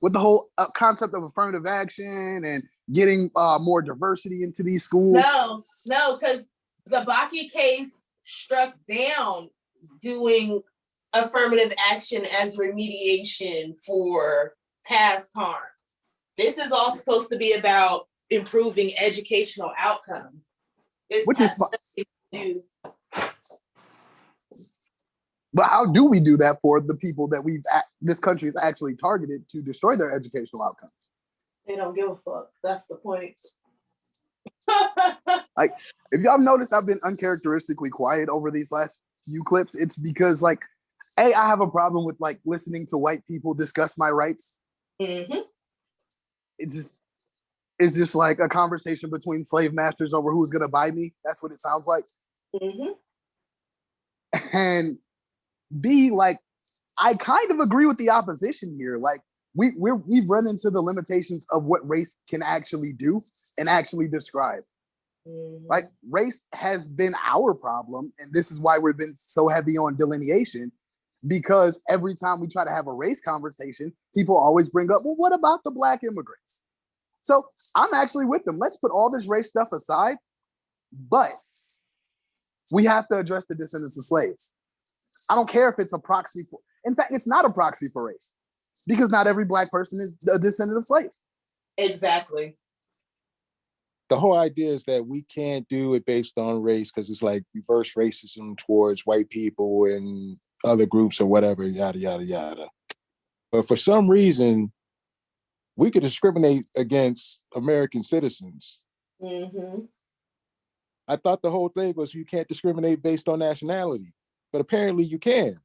With the whole concept of affirmative action and getting more diversity into these schools? No, because the Bakke case struck down doing affirmative action as remediation for past harm. This is all supposed to be about improving educational outcomes. Which is fine. But how do we do that for the people that this country is actually targeted to destroy their educational outcomes? They don't give a fuck. That's the point. Like, if y'all noticed, I've been uncharacteristically quiet over these last few clips. It's because, like, I have a problem with like listening to white people discuss my rights. Mm-hmm. It's just like a conversation between slave masters over who's gonna buy me. That's what it sounds like. Mm-hmm. And B, like, I kind of agree with the opposition here. Like, we've run into the limitations of what race can actually do and actually describe. Mm-hmm. Like, race has been our problem, and this is why we've been so heavy on delineation, because every time we try to have a race conversation, people always bring up, well, what about the Black immigrants? So I'm actually with them. Let's put all this race stuff aside, but we have to address the descendants of slaves. I don't care if it's a proxy for, in fact, it's not a proxy for race, because not every Black person is a descendant of slaves. Exactly. The whole idea is that we can't do it based on race because it's like reverse racism towards white people and other groups or whatever, yada, yada, yada. But for some reason, we could discriminate against American citizens. Mm-hmm. I thought the whole thing was you can't discriminate based on nationality, but apparently you can.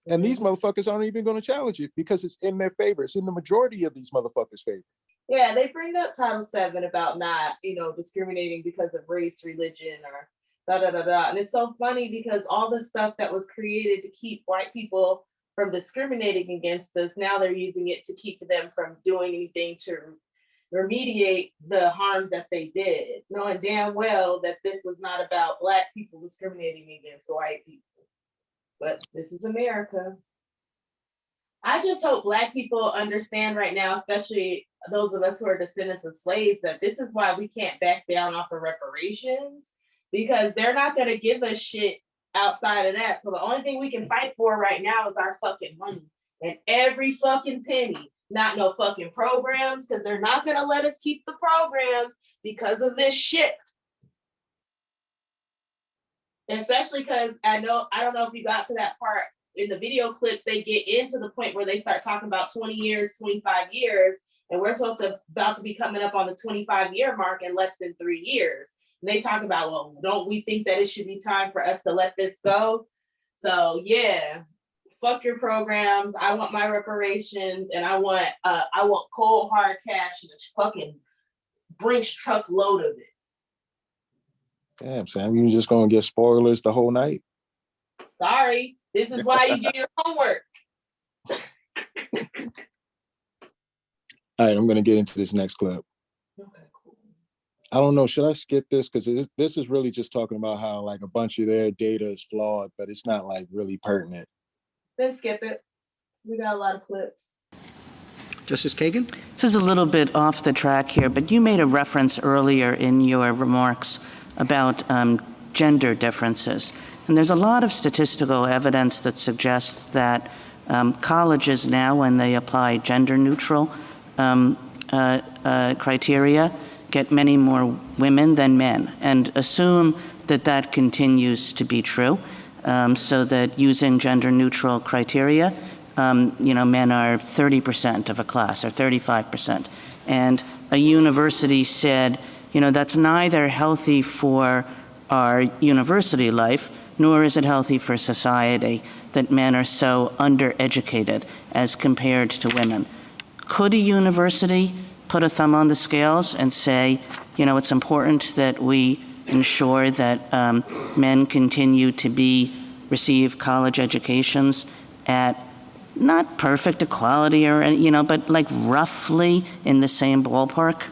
And Mm-hmm. these motherfuckers aren't even going to challenge it because it's in their favor. It's in the majority of these motherfuckers' favor. Yeah, they bring up Title VII about not, discriminating because of race, religion, or da-da-da-da. And it's so funny because all the stuff that was created to keep white people from discriminating against us, now they're using it to keep them from doing anything to remediate the harms that they did, knowing damn well that this was not about Black people discriminating against white people. But this is America. I just hope Black people understand right now, especially those of us who are descendants of slaves, that this is why we can't back down off of reparations, because they're not going to give us shit outside of that. So the only thing we can fight for right now is our fucking money, and every fucking penny, not no fucking programs, because they're not going to let us keep the programs because of this shit. Especially because I don't know if you got to that part in the video clips, they get into the point where they start talking about 20 years, 25 years, and we're about to be coming up on the 25-year mark in less than 3 years. And they talk about, well, don't we think that it should be time for us to let this go? So yeah, fuck your programs. I want my reparations, and I want cold hard cash and a fucking Brinks truckload of it. Damn, Sam, you just gonna get spoilers the whole night? Sorry, this is why you do your homework. All right, I'm gonna get into this next clip. Okay, cool. I don't know, should I skip this? Because this is really just talking about how like a bunch of their data is flawed, but it's not like really pertinent. Then skip it. We got a lot of clips. Justice Kagan? This is a little bit off the track here, but you made a reference earlier in your remarks about gender differences. And there's a lot of statistical evidence that suggests that colleges now, when they apply gender neutral criteria, get many more women than men, and assume that that continues to be true, so that using gender neutral criteria, men are 30% of a class or 35%. And a university said, that's neither healthy for our university life, nor is it healthy for society that men are so undereducated as compared to women. Could a university put a thumb on the scales and say, you know, it's important that we ensure that men continue to receive college educations at not perfect equality or, you know, but like roughly in the same ballpark?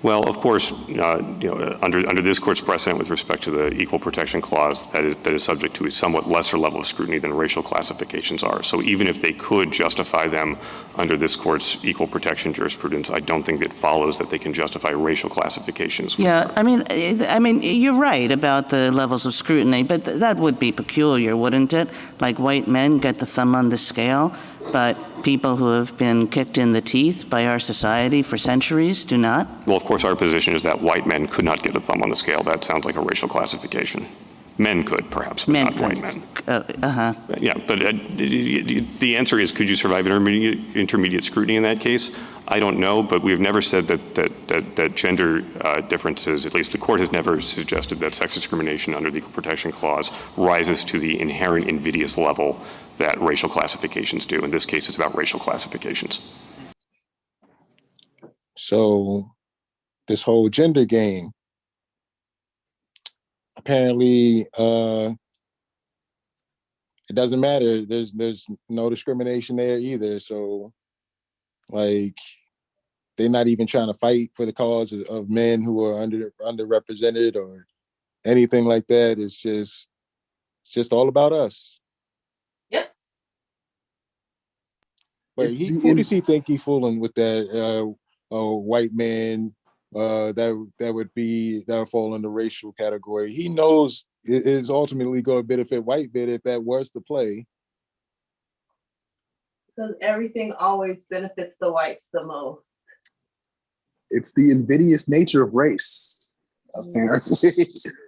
Well, of course, under this court's precedent with respect to the Equal Protection Clause, that is subject to a somewhat lesser level of scrutiny than racial classifications are. So even if they could justify them under this court's equal protection jurisprudence, I don't think it follows that they can justify racial classifications. Yeah, I mean, you're right about the levels of scrutiny, but that would be peculiar, wouldn't it? Like white men get the thumb on the scale, but people who have been kicked in the teeth by our society for centuries do not? Well, of course, our position is that white men could not get a thumb on the scale. That sounds like a racial classification. Men could, perhaps, but not white men. Yeah, but the answer is, could you survive intermediate scrutiny in that case? I don't know, but we've never said that gender differences, at least the court has never suggested that sex discrimination under the Equal Protection Clause rises to the inherent invidious level that racial classifications do. In this case, it's about racial classifications. So this whole gender game, apparently it doesn't matter. There's no discrimination there either. So like they're not even trying to fight for the cause of men who are underrepresented or anything like that. It's just all about us. Yep. But who does he think he's fooling with that white man that would fall in the racial category? He knows it is ultimately going to benefit white men if that was the play. Because everything always benefits the whites the most. It's the invidious nature of race, apparently.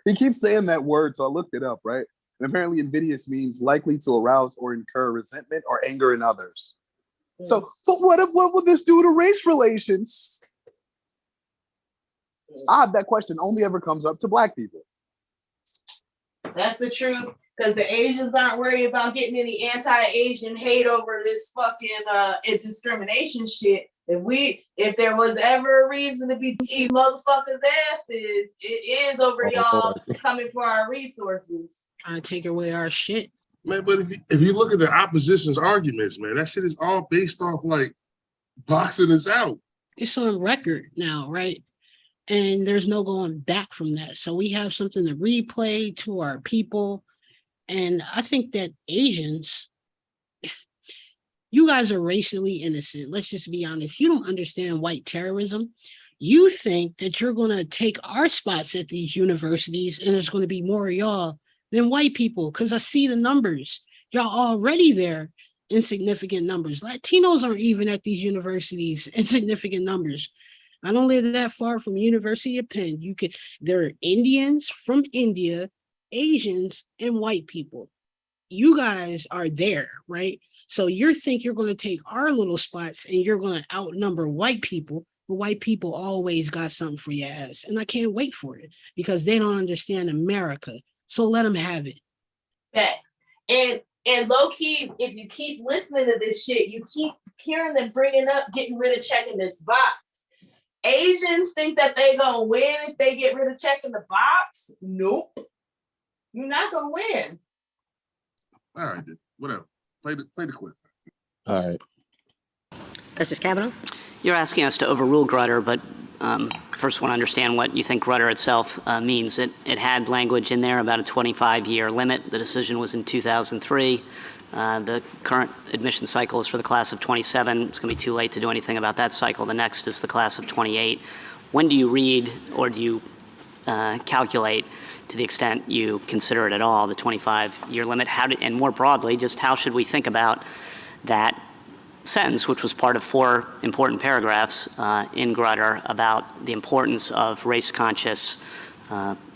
He keeps saying that word, so I looked it up, right? And apparently invidious means likely to arouse or incur resentment or anger in others. So what will this do to race relations? Odd, that question only ever comes up to Black people. That's the truth, because the Asians aren't worried about getting any anti-Asian hate over this fucking discrimination shit. If there was ever a reason to be these motherfuckers' asses, it is over y'all coming for our resources. Trying to take away our shit. Man, but if you look at the opposition's arguments, man, that shit is all based off like boxing us out. It's on record now, right? And there's no going back from that. So we have something to replay to our people. And I think that Asians, you guys are racially innocent. Let's just be honest. You don't understand white terrorism. You think that you're going to take our spots at these universities and there's going to be more of y'all than white people, because I see the numbers. Y'all already there in significant numbers. Latinos aren't even at these universities in significant numbers. I don't live that far from University of Penn. There are Indians from India, Asians, and white people. You guys are there, right? So you think you're going to take our little spots and you're going to outnumber white people, but white people always got something for your ass. And I can't wait for it because they don't understand America. So let them have it. Facts. And low key, if you keep listening to this shit, you keep hearing them bringing up getting rid of checking this box. Asians think that they gonna win if they get rid of checking the box. Nope. You're not gonna win. All right, dude. Whatever. Play the clip. All right. Justice Kavanaugh? You're asking us to overrule Grutter, but first want to understand what you think Grutter itself means. It had language in there about a 25-year limit. The decision was in 2003. The current admission cycle is for the class of 27. It's going to be too late to do anything about that cycle. The next is the class of 28. When do you read or do you calculate, to the extent you consider it at all, the 25-year limit? And more broadly, just how should we think about that sentence, which was part of 4 important paragraphs in Grutter about the importance of race-conscious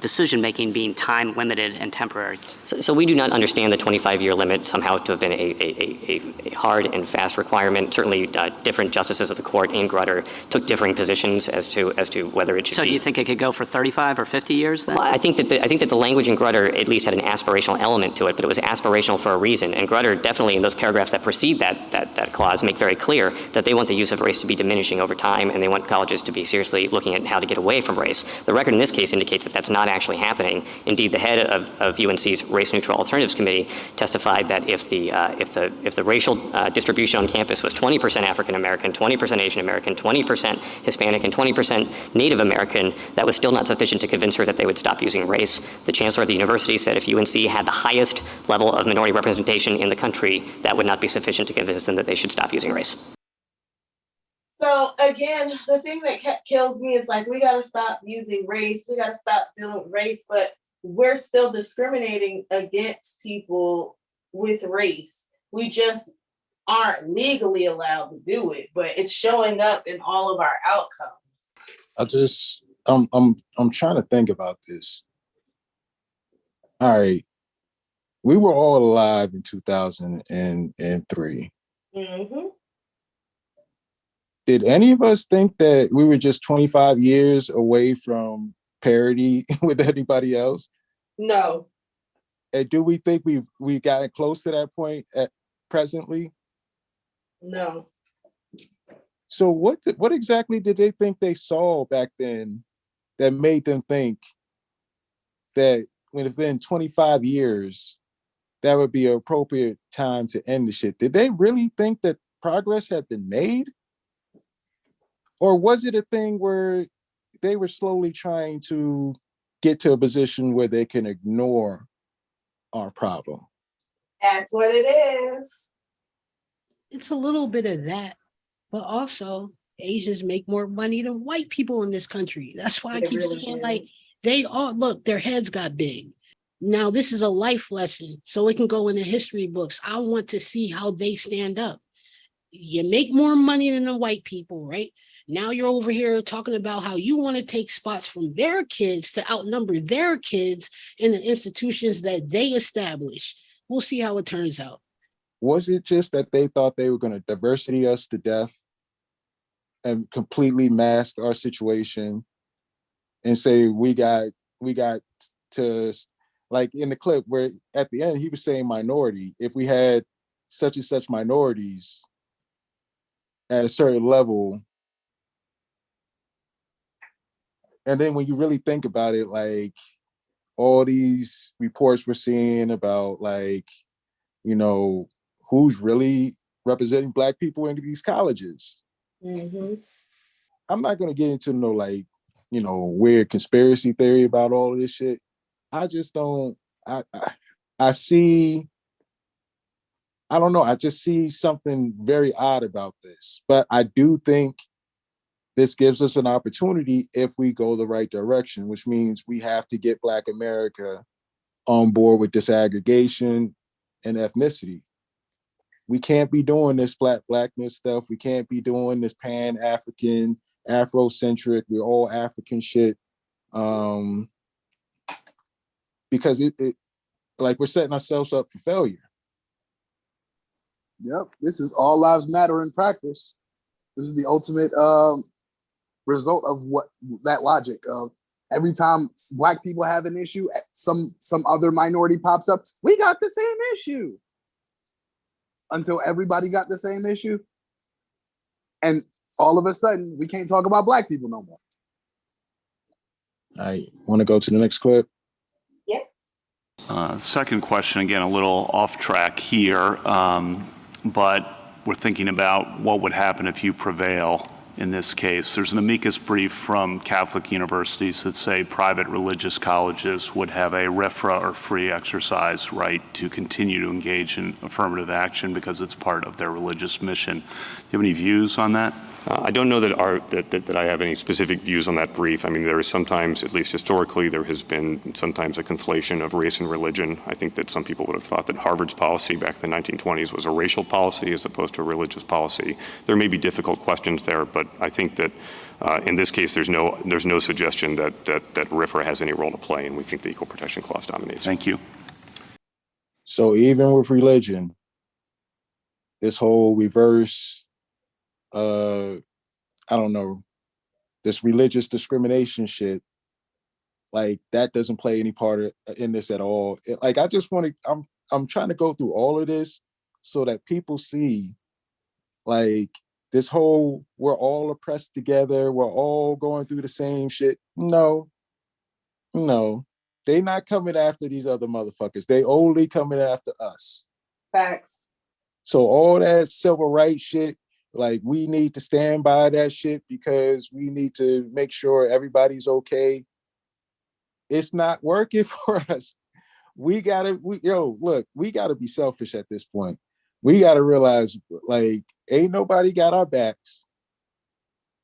decision-making being time-limited and temporary. So we do not understand the 25-year limit somehow to have been a hard and fast requirement. Certainly, different justices of the court in Grutter took differing positions as to whether it should be. So do you think it could go for 35 or 50 years then? Well, I think that the language in Grutter at least had an aspirational element to it, but it was aspirational for a reason. And Grutter definitely, in those paragraphs that precede that clause, make very clear that they want the use of race to be diminishing over time, and they want colleges to be seriously looking at how to get away from race. The record in this case indicates that that's not actually happening. Indeed, the head of UNC's Race Neutral Alternatives Committee testified that if the racial distribution on campus was 20% African American, 20% Asian American, 20% Hispanic, and 20% Native American, that was still not sufficient to convince her that they would stop using race. The chancellor of the university said if UNC had the highest level of minority representation in the country, that would not be sufficient to convince them that they should stop using race. So again, the thing that kills me is like, we got to stop using race. We got to stop dealing with race, but we're still discriminating against people with race. We just aren't legally allowed to do it, but it's showing up in all of our outcomes. I'm trying to think about this. All right. We were all alive in 2003. Mm-hmm. Did any of us think that we were just 25 years away from parity with anybody else? No. And do we think we've gotten close to that point presently? No. So what exactly did they think they saw back then that made them think that within 25 years, that would be an appropriate time to end the shit? Did they really think that progress had been made? Or was it a thing where they were slowly trying to get to a position where they can ignore our problem? That's what it is. It's a little bit of that, but also Asians make more money than white people in this country. That's why I keep saying, like, they all, look, their heads got big. Now this is a life lesson, so it can go in the history books. I want to see how they stand up. You make more money than the white people, right? Now you're over here talking about how you want to take spots from their kids to outnumber their kids in the institutions that they establish. We'll see how it turns out. Was it just that they thought they were going to diversity us to death and completely mask our situation and say we got to, like in the clip where at the end he was saying minority, if we had such and such minorities at a certain level. And then when you really think about it, like all these reports we're seeing about, like, you know, who's really representing Black people in these colleges. Mm-hmm. I'm not going to get into no, like, you know, weird conspiracy theory about all of this shit. I just don't, I don't know. I just see something very odd about this. But I do think this gives us an opportunity if we go the right direction, which means we have to get Black America on board with disaggregation and ethnicity. We can't be doing this flat blackness stuff. We can't be doing this Pan-African, Afrocentric, we're all African shit. Because it like we're setting ourselves up for failure. Yep, this is all lives matter in practice. This is the ultimate result of what that logic of every time Black people have an issue, some other minority pops up. We got the same issue until everybody got the same issue, and all of a sudden we can't talk about Black people no more. I want to go to the next clip. Second question, again, a little off track here, but we're thinking about what would happen if you prevail in this case. There's an amicus brief from Catholic universities that say private religious colleges would have a RFRA or free exercise right to continue to engage in affirmative action because it's part of their religious mission. Do you have any views on that? I don't know that I have any specific views on that brief. I mean, there is sometimes, at least historically, there has been sometimes a conflation of race and religion. I think that some people would have thought that Harvard's policy back in the 1920s was a racial policy as opposed to a religious policy. There may be difficult questions there, but But I think that in this case, there's no suggestion that RFRA has any role to play, and we think the Equal Protection Clause dominates. Thank you. So even with religion, this whole reverse, I don't know, this religious discrimination shit, like that doesn't play any part in this at all. Like I just want to, I'm trying to go through all of this so that people see, like, this whole, we're all oppressed together, we're all going through the same shit. No, they not coming after these other motherfuckers. They only coming after us. Facts. So all that civil rights shit, like we need to stand by that shit because we need to make sure everybody's okay. It's not working for us. We gotta be selfish at this point. We gotta realize, like, ain't nobody got our backs.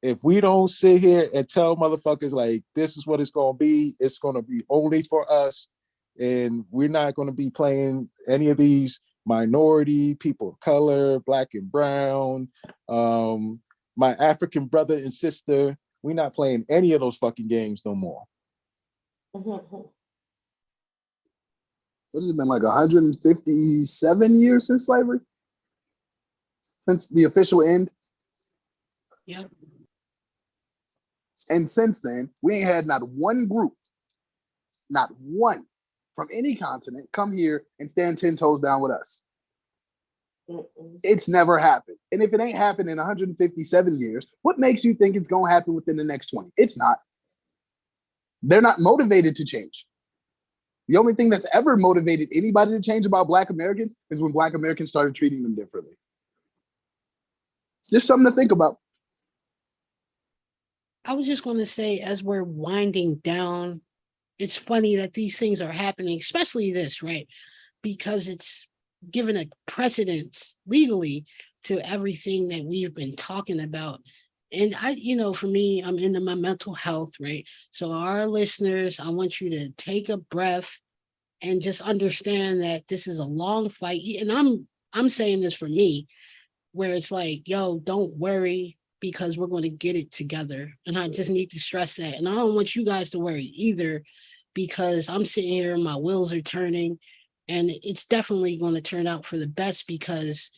If we don't sit here and tell motherfuckers, like, this is what it's gonna be only for us, and we're not gonna be playing any of these minority, people of color, black and brown, my African brother and sister, we're not playing any of those fucking games no more. What has it been, like 157 years since slavery? Since the official end? Yep. And since then, we ain't had not one group, not one from any continent come here and stand 10 toes down with us. It's never happened. And if it ain't happened in 157 years, what makes you think it's going to happen within the next 20? It's not. They're not motivated to change. The only thing that's ever motivated anybody to change about Black Americans is when Black Americans started treating them differently. Just something to think about. I was just going to say, as we're winding down, it's funny that these things are happening, especially this, right? Because it's given a precedence legally to everything that we've been talking about. And for me, I'm into my mental health, right? So our listeners, I want you to take a breath and just understand that this is a long fight. And I'm saying this for me, where it's like, yo, don't worry, because we're going to get it together. And I just need to stress that. And I don't want you guys to worry either, because I'm sitting here and my wheels are turning, and it's definitely going to turn out for the best, because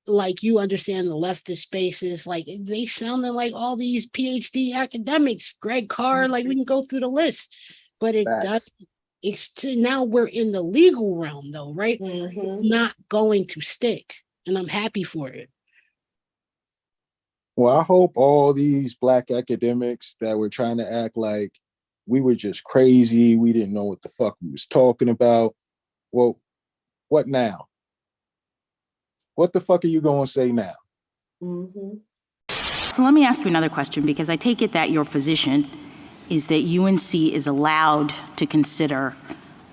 like, you understand the leftist spaces, like they sounding like all these PhD academics, Greg Carr, like we can go through the list, but it does. Now we're in the legal realm though, right? Not going to stick, and I'm happy for it. Well, I hope all these Black academics that were trying to act like we were just crazy, we didn't know what the fuck we was talking about. Well, what now? What the fuck are you going to say now? So let me ask you another question, because I take it that your position is that UNC is allowed to consider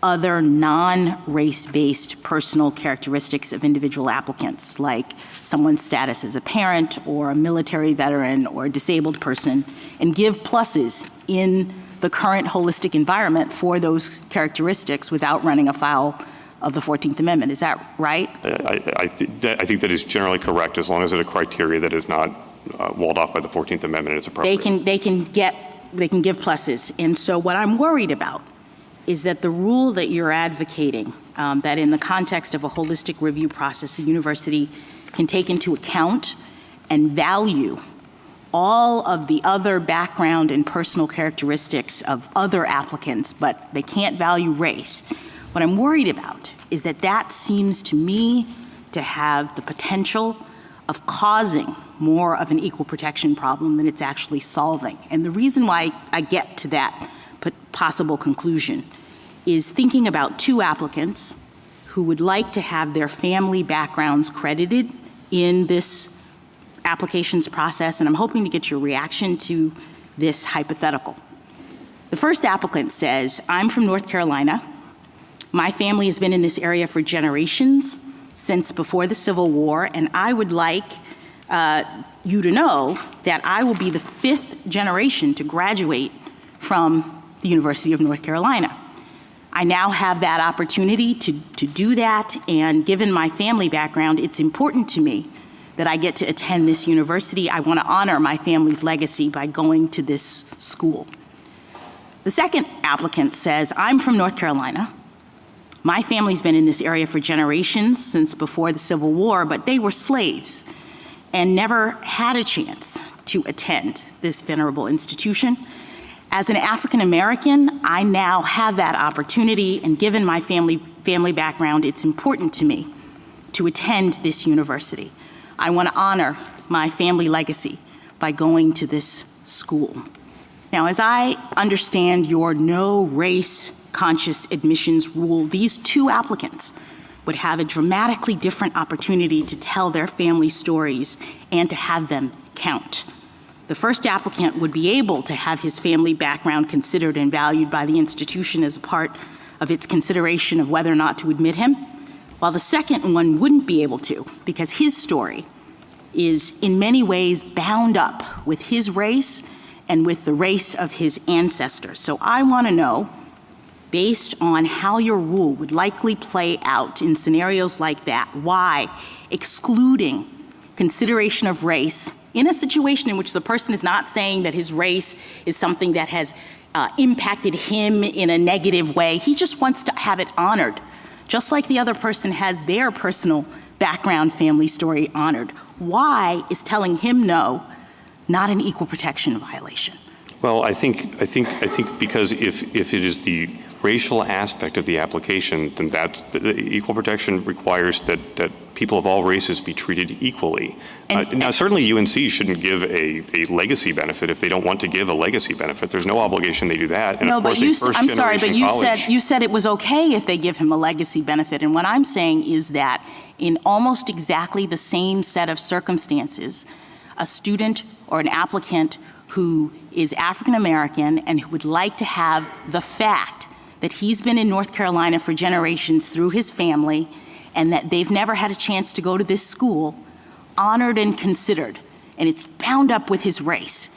other non-race-based personal characteristics of individual applicants, like someone's status as a parent or a military veteran or a disabled person, and give pluses in the current holistic environment for those characteristics without running afoul of the 14th Amendment. Is that right? I think that is generally correct, as long as it's a criteria that is not walled off by the 14th Amendment. It's appropriate. They can give pluses. And so what I'm worried about is that the rule that you're advocating, that in the context of a holistic review process, a university can take into account and value all of the other background and personal characteristics of other applicants, but they can't value race. What I'm worried about is that that seems to me to have the potential of causing more of an equal protection problem than it's actually solving. And the reason why I get to that possible conclusion is thinking about two applicants who would like to have their family backgrounds credited in this applications process, and I'm hoping to get your reaction to this hypothetical. The first applicant says, I'm from North Carolina. My family has been in this area for generations, since before the Civil War, and I would like you to know that I will be the 5th generation to graduate from the University of North Carolina. I now have that opportunity to do that, and given my family background, it's important to me that I get to attend this university. I want to honor my family's legacy by going to this school. The second applicant says, I'm from North Carolina. My family's been in this area for generations, since before the Civil War, but they were slaves and never had a chance to attend this venerable institution. As an African American, I now have that opportunity, and given my family background, it's important to me to attend this university. I want to honor my family legacy by going to this school. Now, as I understand your no race conscious admissions rule, these two applicants would have a dramatically different opportunity to tell their family stories and to have them count. The first applicant would be able to have his family background considered and valued by the institution as a part of its consideration of whether or not to admit him, while the second one wouldn't be able to, because his story is in many ways bound up with his race and with the race of his ancestors. So I want to know, based on how your rule would likely play out in scenarios like that, why excluding consideration of race in a situation in which the person is not saying that his race is something that has impacted him in a negative way. He just wants to have it honored, just like the other person has their personal background family story honored. Why is telling him no not an equal protection violation? Well, I think because if it is the racial aspect of the application, then the equal protection requires that people of all races be treated equally. Now, certainly UNC shouldn't give a legacy benefit if they don't want to give a legacy benefit. There's no obligation they do that. And no, of course, but you said it was okay if they give him a legacy benefit. And what I'm saying is that in almost exactly the same set of circumstances, a student or an applicant who is African American and who would like to have the fact that he's been in North Carolina for generations through his family and that they've never had a chance to go to this school honored and considered, and it's bound up with his race.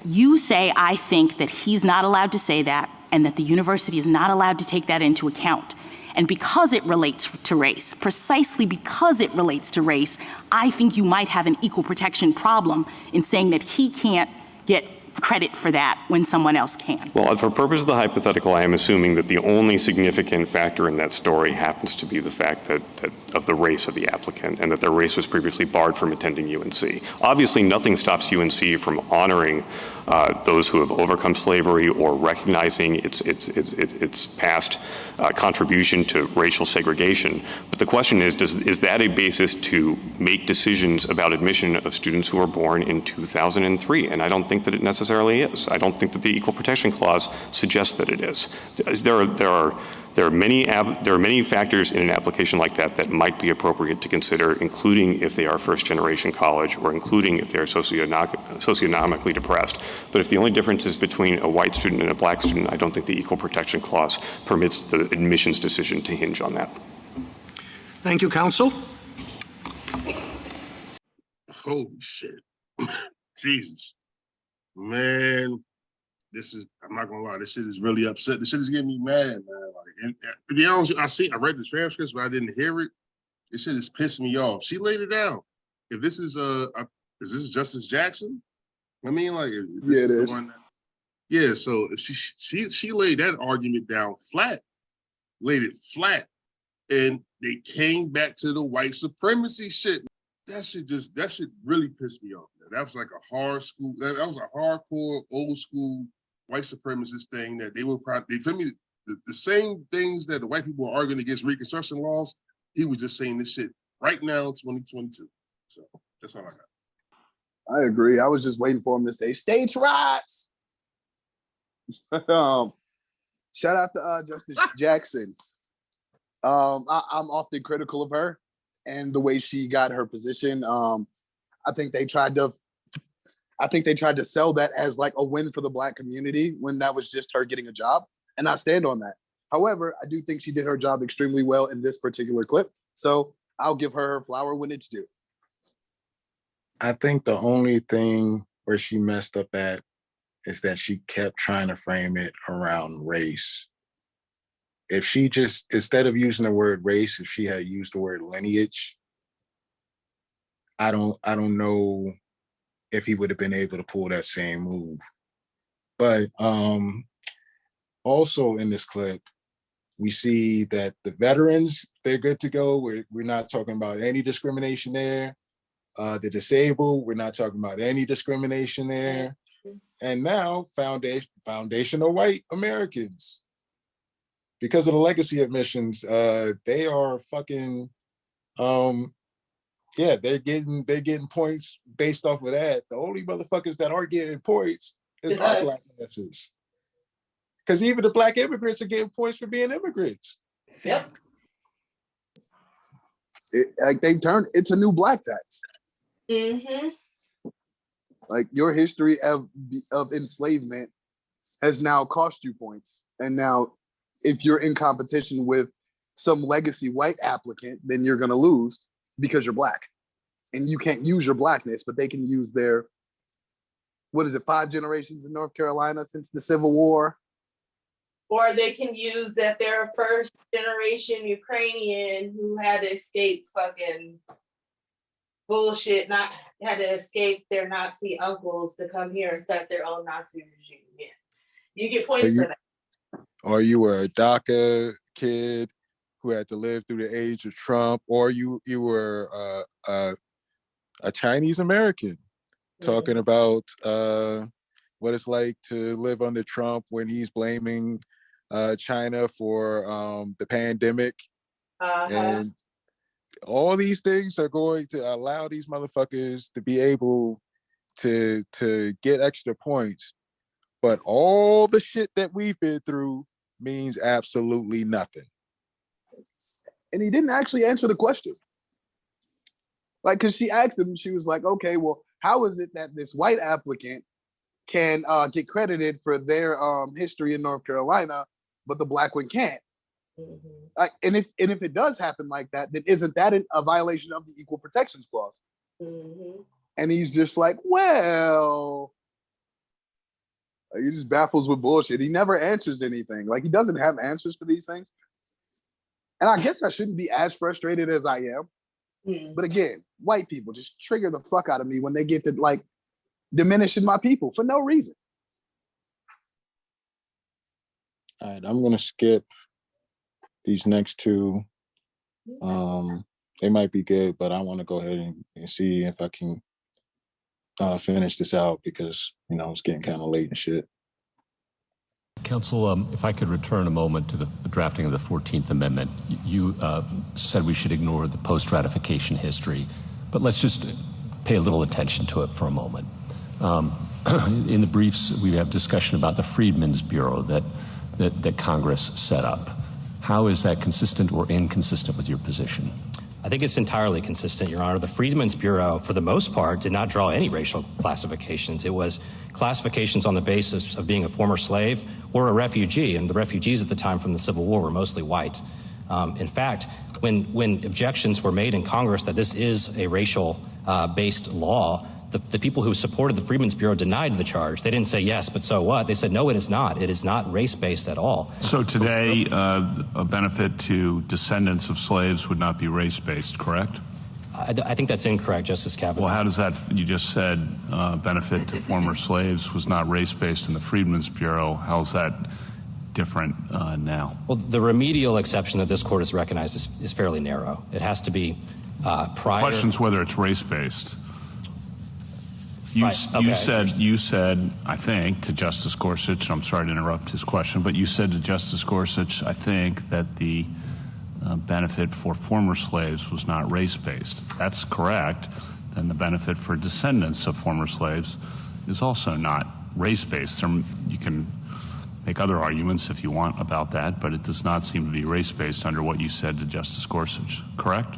You say, I think that he's not allowed to say that and that the university is not allowed to take that into account. And because it relates to race, precisely because it relates to race, I think you might have an equal protection problem in saying that he can't get credit for that when someone else can. Well, for purpose of the hypothetical, I am assuming that the only significant factor in that story happens to be the fact that of the race of the applicant and that their race was previously barred from attending UNC. Obviously, nothing stops UNC from honoring those who have overcome slavery or recognizing its past contribution to racial segregation. But the question is that a basis to make decisions about admission of students who were born in 2003? And I don't think that it necessarily is. I don't think that the Equal Protection Clause suggests that it is. There are many factors in an application like that might be appropriate to consider, including if they are first-generation college or including if they are socioeconomically depressed. But if the only difference is between a white student and a black student, I don't think the Equal Protection Clause permits the admissions decision to hinge on that. Thank you, counsel. Holy shit. Jesus. Man. I'm not gonna lie, this shit is really upset. This shit is getting me mad, man. Like, and to be honest, I read the transcripts, but I didn't hear it. This shit is pissing me off. She laid it down. If this is this Justice Jackson? I mean, like, yeah, it is. Yeah, so if she laid that argument down flat, laid it flat, and they came back to the white supremacy shit. That shit really pissed me off, man. That was like a that was a hardcore, old school white supremacist thing that they were probably, for me, the same things that the white people are arguing against Reconstruction laws, he was just saying this shit right now, 2022. So that's all I got. I agree. I was just waiting for him to say states' rights. Shout out to Justice Jackson. I'm often critical of her and the way she got her position. I think they tried to sell that as like a win for the Black community when that was just her getting a job, and I stand on that. However, I do think she did her job extremely well in this particular clip, so I'll give her flower when it's due. I think the only thing where she messed up at is that she kept trying to frame it around race. If she just, instead of using the word race, if she had used the word lineage, I don't know if he would have been able to pull that same move. But also in this clip, we see that the veterans, they're good to go. We're not talking about any discrimination there. The disabled, we're not talking about any discrimination there. And now foundational white Americans, because of the legacy admissions, they are fucking, yeah, they're getting points based off of that. The only motherfuckers that aren't getting points is our black immigrants. Because even the black immigrants are getting points for being immigrants. Yep. It's a new black tax. Mm-hmm. Like your history of enslavement has now cost you points. And now if you're in competition with some legacy white applicant, then you're gonna lose because you're black. And you can't use your blackness, but they can use their, 5 generations in North Carolina since the Civil War? Or they can use that they're a first generation Ukrainian who had to escape fucking bullshit, not had to escape their Nazi uncles to come here and start their own Nazi regime. Yeah. You get points for that. Or you were a DACA kid who had to live through the age of Trump, or you were a Chinese American talking about what it's like to live under Trump when he's blaming China for the pandemic. And all these things are going to allow these motherfuckers to be able to get extra points. But all the shit that we've been through means absolutely nothing. And he didn't actually answer the question. Like, because she asked him, she was like, okay, well, how is it that this white applicant can get credited for their history in North Carolina, but the black one can't? Like, and if it does happen like that, then isn't that a violation of the Equal Protections Clause? And he's just like, well, he just baffles with bullshit. He never answers anything. Like, he doesn't have answers for these things. And I guess I shouldn't be as frustrated as I am. But again, white people just trigger the fuck out of me when they get to like diminishing my people for no reason. All right, I'm gonna skip these next two. They might be good, but I want to go ahead and see if I can finish this out because, you know, it's getting kind of late and shit. Counsel, if I could return a moment to the drafting of the 14th Amendment. You said we should ignore the post-ratification history, but let's just pay a little attention to it for a moment. In the briefs, we have discussion about the Freedmen's Bureau that Congress set up. How is that consistent or inconsistent with your position? I think it's entirely consistent, Your Honor. The Freedmen's Bureau, for the most part, did not draw any racial classifications. It was classifications on the basis of being a former slave or a refugee, and the refugees at the time from the Civil War were mostly white. In fact, when objections were made in Congress that this is a racial-based law, the people who supported the Freedmen's Bureau denied the charge. They didn't say yes, but so what? They said, no, it is not. It is not race-based at all. So today, a benefit to descendants of slaves would not be race-based, correct? I think that's incorrect, Justice Kavanaugh. Well, how does that, you just said benefit to former slaves was not race-based in the Freedmen's Bureau. How is that different now? Well, the remedial exception that this court has recognized is fairly narrow. It has to be prior. The question's whether it's race-based. You said, I think, to Justice Gorsuch, I'm sorry to interrupt his question, but you said to Justice Gorsuch, I think, that the benefit for former slaves was not race-based. That's correct. Then the benefit for descendants of former slaves is also not race-based. You can make other arguments if you want about that, but it does not seem to be race-based under what you said to Justice Gorsuch, correct?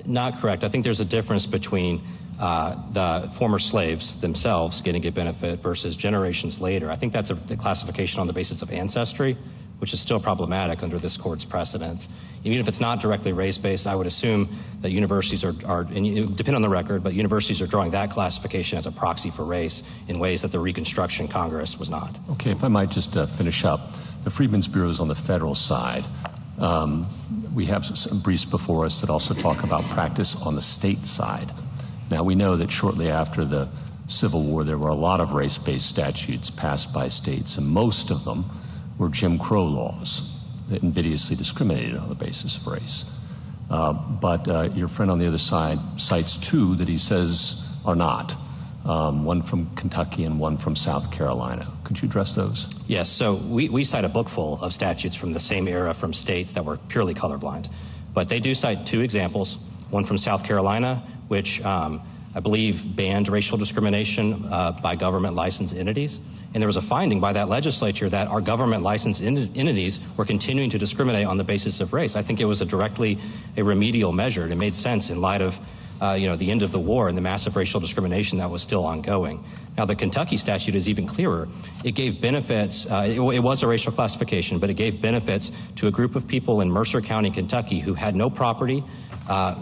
Not correct. I think there's a difference between the former slaves themselves getting a benefit versus generations later. I think that's a classification on the basis of ancestry, which is still problematic under this court's precedents. Even if it's not directly race-based, I would assume that universities are and it depend on the record, but universities are drawing that classification as a proxy for race in ways that the Reconstruction Congress was not. Okay, if I might just finish up. The Freedmen's Bureau is on the federal side. We have some briefs before us that also talk about practice on the state side. Now, we know that shortly after the Civil War, there were a lot of race-based statutes passed by states, and most of them were Jim Crow laws that invidiously discriminated on the basis of race. But your friend on the other side cites two that he says are not, one from Kentucky and one from South Carolina. Could you address those? Yes, so we cite a book full of statutes from the same era from states that were purely colorblind. But they do cite two examples, one from South Carolina, which I believe banned racial discrimination by government licensed entities. And there was a finding by that legislature that our government licensed entities were continuing to discriminate on the basis of race. I think it was a remedial measure. It made sense in light of the end of the war and the massive racial discrimination that was still ongoing. Now, the Kentucky statute is even clearer. It gave benefits, it was a racial classification, but it gave benefits to a group of people in Mercer County, Kentucky, who had no property,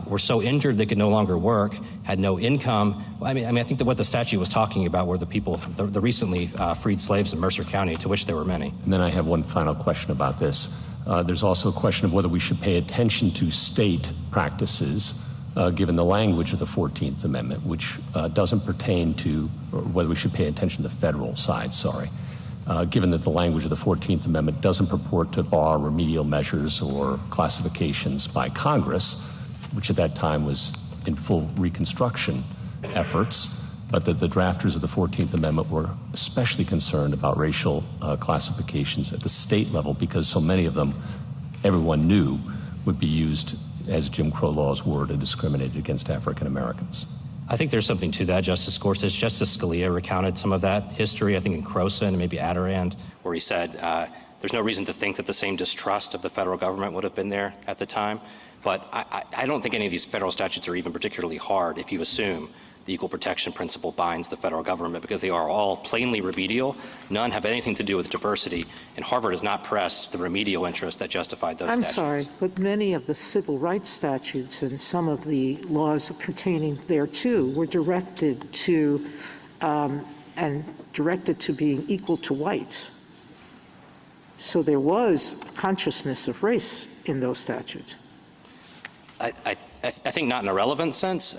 were so injured they could no longer work, had no income. I think that what the statute was talking about were the people, the recently freed slaves in Mercer County, to which there were many. And then I have one final question about this. There's also a question of whether we should pay attention to state practices given the language of the 14th Amendment, which doesn't pertain to, or whether we should pay attention to the federal side, given that the language of the 14th Amendment doesn't purport to bar remedial measures or classifications by Congress, which at that time was in full Reconstruction efforts, but that the drafters of the 14th Amendment were especially concerned about racial classifications at the state level because so many of them, everyone knew, would be used as Jim Crow laws were to discriminate against African Americans. I think there's something to that, Justice Gorsuch. Justice Scalia recounted some of that history, I think in Croson and maybe Adirond, where he said there's no reason to think that the same distrust of the federal government would have been there at the time. But I don't think any of these federal statutes are even particularly hard if you assume the equal protection principle binds the federal government, because they are all plainly remedial. None have anything to do with diversity, and Harvard has not pressed the remedial interest that justified those statutes. I'm sorry, but many of the civil rights statutes and some of the laws pertaining thereto were directed to being equal to whites. So there was consciousness of race in those statutes. I think not in a relevant sense.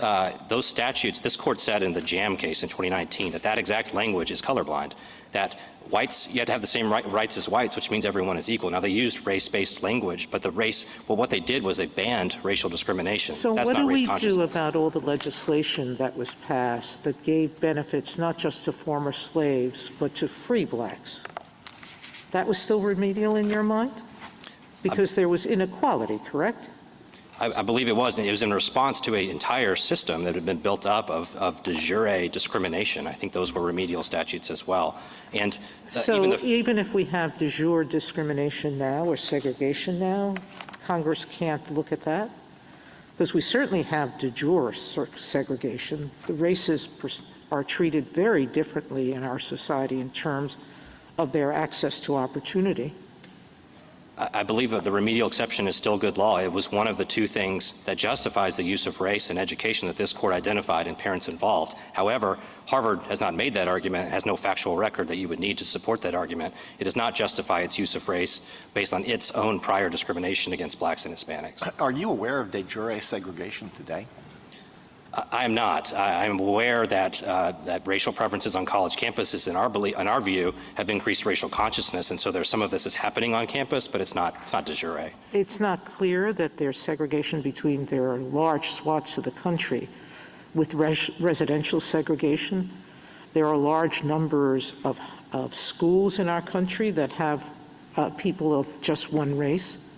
Those statutes, this court said in the Jam case in 2019 that exact language is colorblind, that whites, you have to have the same rights as whites, which means everyone is equal. Now, they used race-based language, but what they did was they banned racial discrimination. So That's what not do race we consciousness. do about all the legislation that was passed that gave benefits not just to former slaves, but to free blacks? That was still remedial in your mind? Because there was inequality, correct? I believe it was. It was in response to an entire system that had been built up of de jure discrimination. I think those were remedial statutes as well. And so even if we have de jure discrimination now or segregation now, Congress can't look at that? Because we certainly have de jure segregation. The races are treated very differently in our society in terms of their access to opportunity. I believe that the remedial exception is still good law. It was one of the two things that justifies the use of race in education that this court identified in parents involved. However, Harvard has not made that argument. It has no factual record that you would need to support that argument. It does not justify its use of race based on its own prior discrimination against blacks and Hispanics. Are you aware of de jure segregation today? I am not. I am aware that racial preferences on college campuses, in our view, have increased racial consciousness, and so there's some of this is happening on campus, but it's not de jure. It's not clear that there's segregation between there are large swaths of the country with residential segregation. There are large numbers of schools in our country that have people of just one race.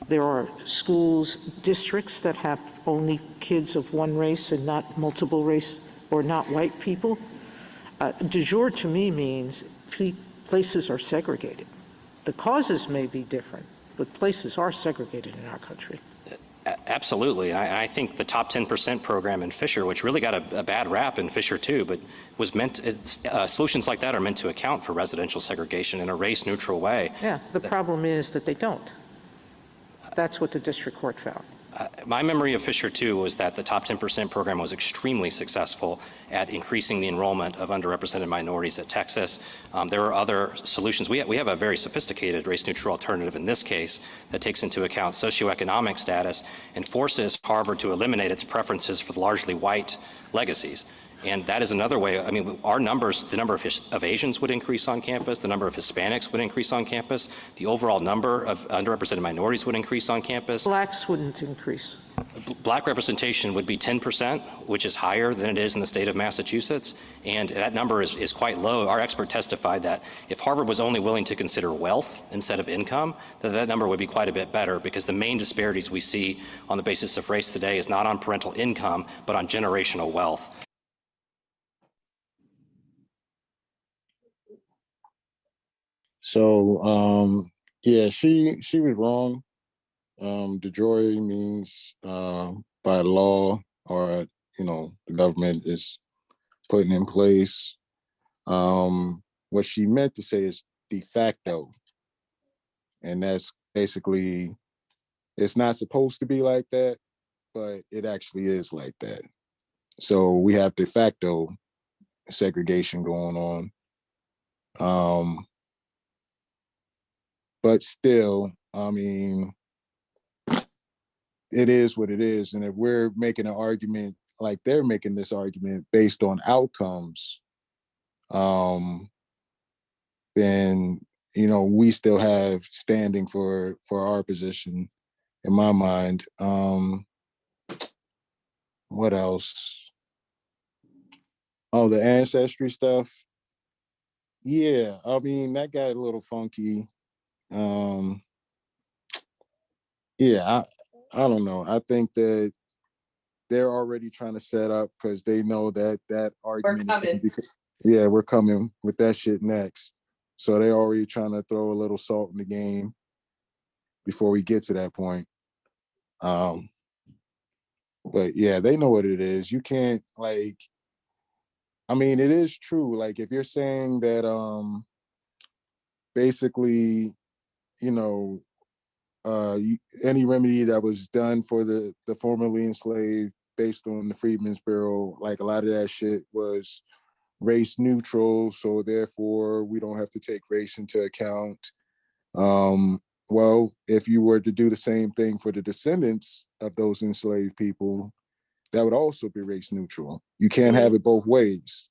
There are schools, districts that have only kids of one race and not multiple race or not white people. De jure to me means places are segregated. The causes may be different, but places are segregated in our country. Absolutely. And I think the Top 10% program in Fisher, which really got a bad rap in Fisher too, but was solutions like that are meant to account for residential segregation in a race-neutral way. Yeah, the problem is that they don't. That's what the district court found. My memory of Fisher 2 was that the Top 10% program was extremely successful at increasing the enrollment of underrepresented minorities at Texas. There are other solutions. We have a very sophisticated race-neutral alternative in this case that takes into account socioeconomic status and forces Harvard to eliminate its preferences for the largely white legacies. And that is another way. I mean, our numbers, the number of Asians would increase on campus, the number of Hispanics would increase on campus, the overall number of underrepresented minorities would increase on campus. Blacks wouldn't increase. Black representation would be 10%, which is higher than it is in the state of Massachusetts, and that number is quite low. Our expert testified that if Harvard was only willing to consider wealth instead of income, that number would be quite a bit better, because the main disparities we see on the basis of race today is not on parental income, but on generational wealth. So, yeah, she was wrong. De jure means by law, or, the government is putting in place. What she meant to say is de facto. And that's basically, it's not supposed to be like that, but it actually is like that. So we have de facto segregation going on. But still, I mean, it is what it is. And if we're making an argument like they're making this argument based on outcomes, then, we still have standing for our position, in my mind. What else? Oh, the ancestry stuff. Yeah, I mean, that got a little funky. Yeah, I don't know. I think that they're already trying to set up, because they know that argument is going to be, yeah, we're coming with that shit next. So they're already trying to throw a little salt in the game before we get to that point. But yeah, they know what it is. You can't, it is true. Like, if you're saying that basically, any remedy that was done for the formerly enslaved based on the Freedmen's Bureau, like, a lot of that shit was race neutral, so therefore we don't have to take race into account. Well, if you were to do the same thing for the descendants of those enslaved people, that would also be race neutral. You can't have it both ways.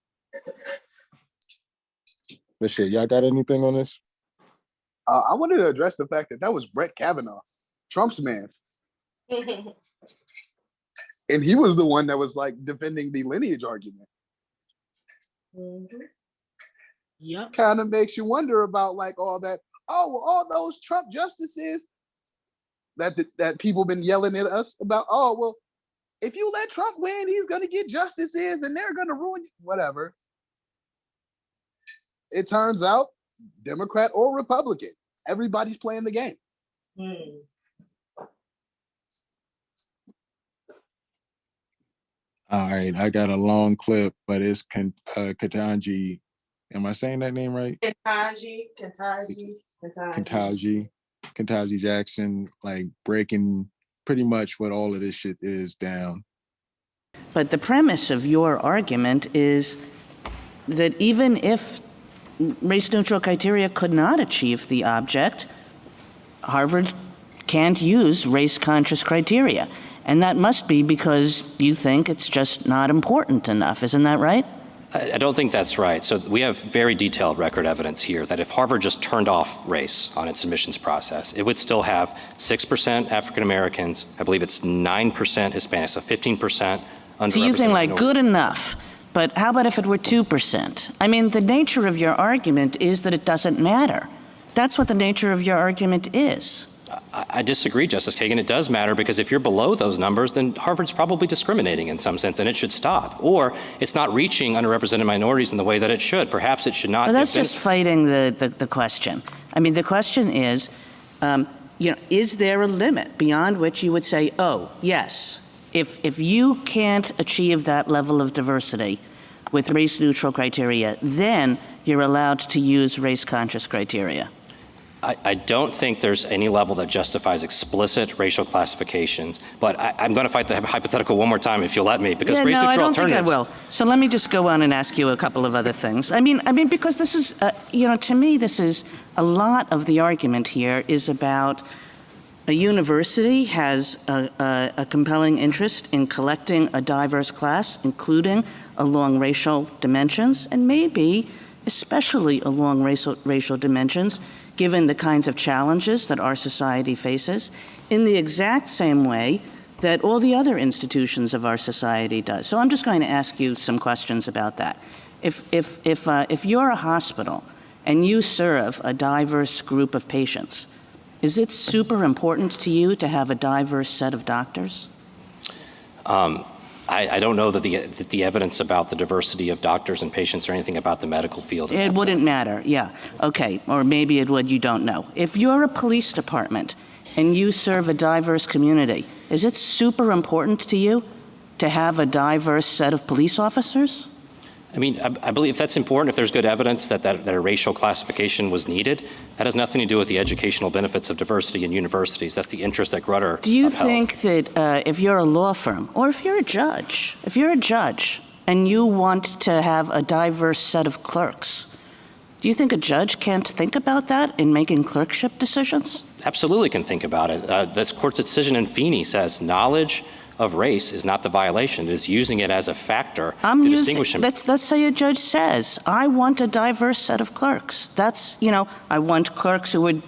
But shit, y'all got anything on this? I wanted to address the fact that was Brett Kavanaugh, Trump's man. And he was the one that was defending the lineage argument. Yep. Kind of makes you wonder about all that. Oh, well, all those Trump justices that people been yelling at us about. Oh, well, if you let Trump win, he's going to get justices and they're going to ruin whatever. It turns out, Democrat or Republican, everybody's playing the game. All right, I got a long clip, but it's Ketanji. Am I saying that name right? Ketanji Jackson, breaking pretty much what all of this shit is down. But the premise of your argument is that even if race-neutral criteria could not achieve the object, Harvard can't use race-conscious criteria. And that must be because you think it's just not important enough. Isn't that right? I don't think that's right. So we have very detailed record evidence here that if Harvard just turned off race on its admissions process, it would still have 6% African Americans, I believe it's 9% Hispanics, so 15% underrepresented. So you think good enough, but how about if it were 2%? I mean, the nature of your argument is that it doesn't matter. That's what the nature of your argument is. I disagree, Justice Kagan. It does matter, because if you're below those numbers, then Harvard's probably discriminating in some sense, and it should stop. Or it's not reaching underrepresented minorities in the way that it should. Perhaps it should not. Well, that's just fighting the question. I mean, the question is, is there a limit beyond which you would say, oh, yes, if you can't achieve that level of diversity with race-neutral criteria, then you're allowed to use race-conscious criteria? I don't think there's any level that justifies explicit racial classifications, but I'm going to fight the hypothetical one more time if you'll let me, because race neutral I don't alternatives. think I will. So let me just go on and ask you a couple of other things. I mean, because this is, to me, this is a lot of the argument here is about a university has a compelling interest in collecting a diverse class, including along racial dimensions, and maybe especially along racial dimensions, given the kinds of challenges that our society faces, in the exact same way that all the other institutions of our society does. So I'm just going to ask you some questions about that. If you're a hospital and you serve a diverse group of patients, is it super important to you to have a diverse set of doctors? I don't know that the evidence about the diversity of doctors and patients or anything about the medical field. It wouldn't matter, yeah. Okay, or maybe it would, you don't know. If you're a police department and you serve a diverse community, is it super important to you to have a diverse set of police officers? I mean, I believe that's important if there's good evidence that a racial classification was needed. That has nothing to do with the educational benefits of diversity in universities. That's the interest that Grutter Do you upheld. think that if you're a law firm, or if you're a judge, and you want to have a diverse set of clerks, do you think a judge can't think about that in making clerkship decisions? Absolutely can think about it. This court's decision in Feeney says knowledge of race is not the violation. It is using it as a factor to distinguish them. Let's say a judge says, I want a diverse set of clerks. That's, I want clerks who would,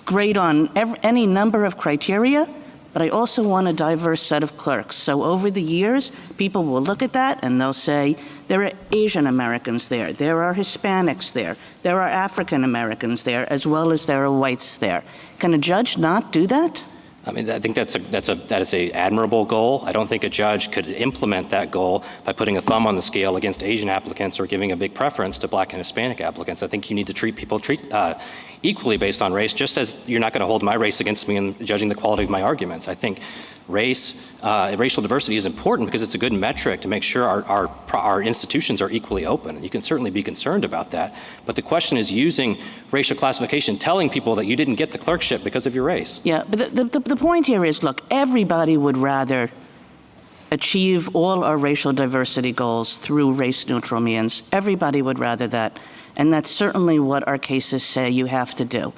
grade on any number of criteria, but I also want a diverse set of clerks. So over the years, people will look at that and they'll say, there are Asian Americans there are Hispanics there are African Americans there, as well as there are whites there. Can a judge not do that? I mean, I think that is a admirable goal. I don't think a judge could implement that goal by putting a thumb on the scale against Asian applicants or giving a big preference to Black and Hispanic applicants. I think you need to treat people equally based on race, just as you're not going to hold my race against me in judging the quality of my arguments. I think racial diversity is important because it's a good metric to make sure our institutions are equally open. You can certainly be concerned about that. But the question is using racial classification, telling people that you didn't get the clerkship because of your race. Yeah, but the point here is, look, everybody would rather achieve all our racial diversity goals through race-neutral means. Everybody would rather that. And that's certainly what our cases say you have to do.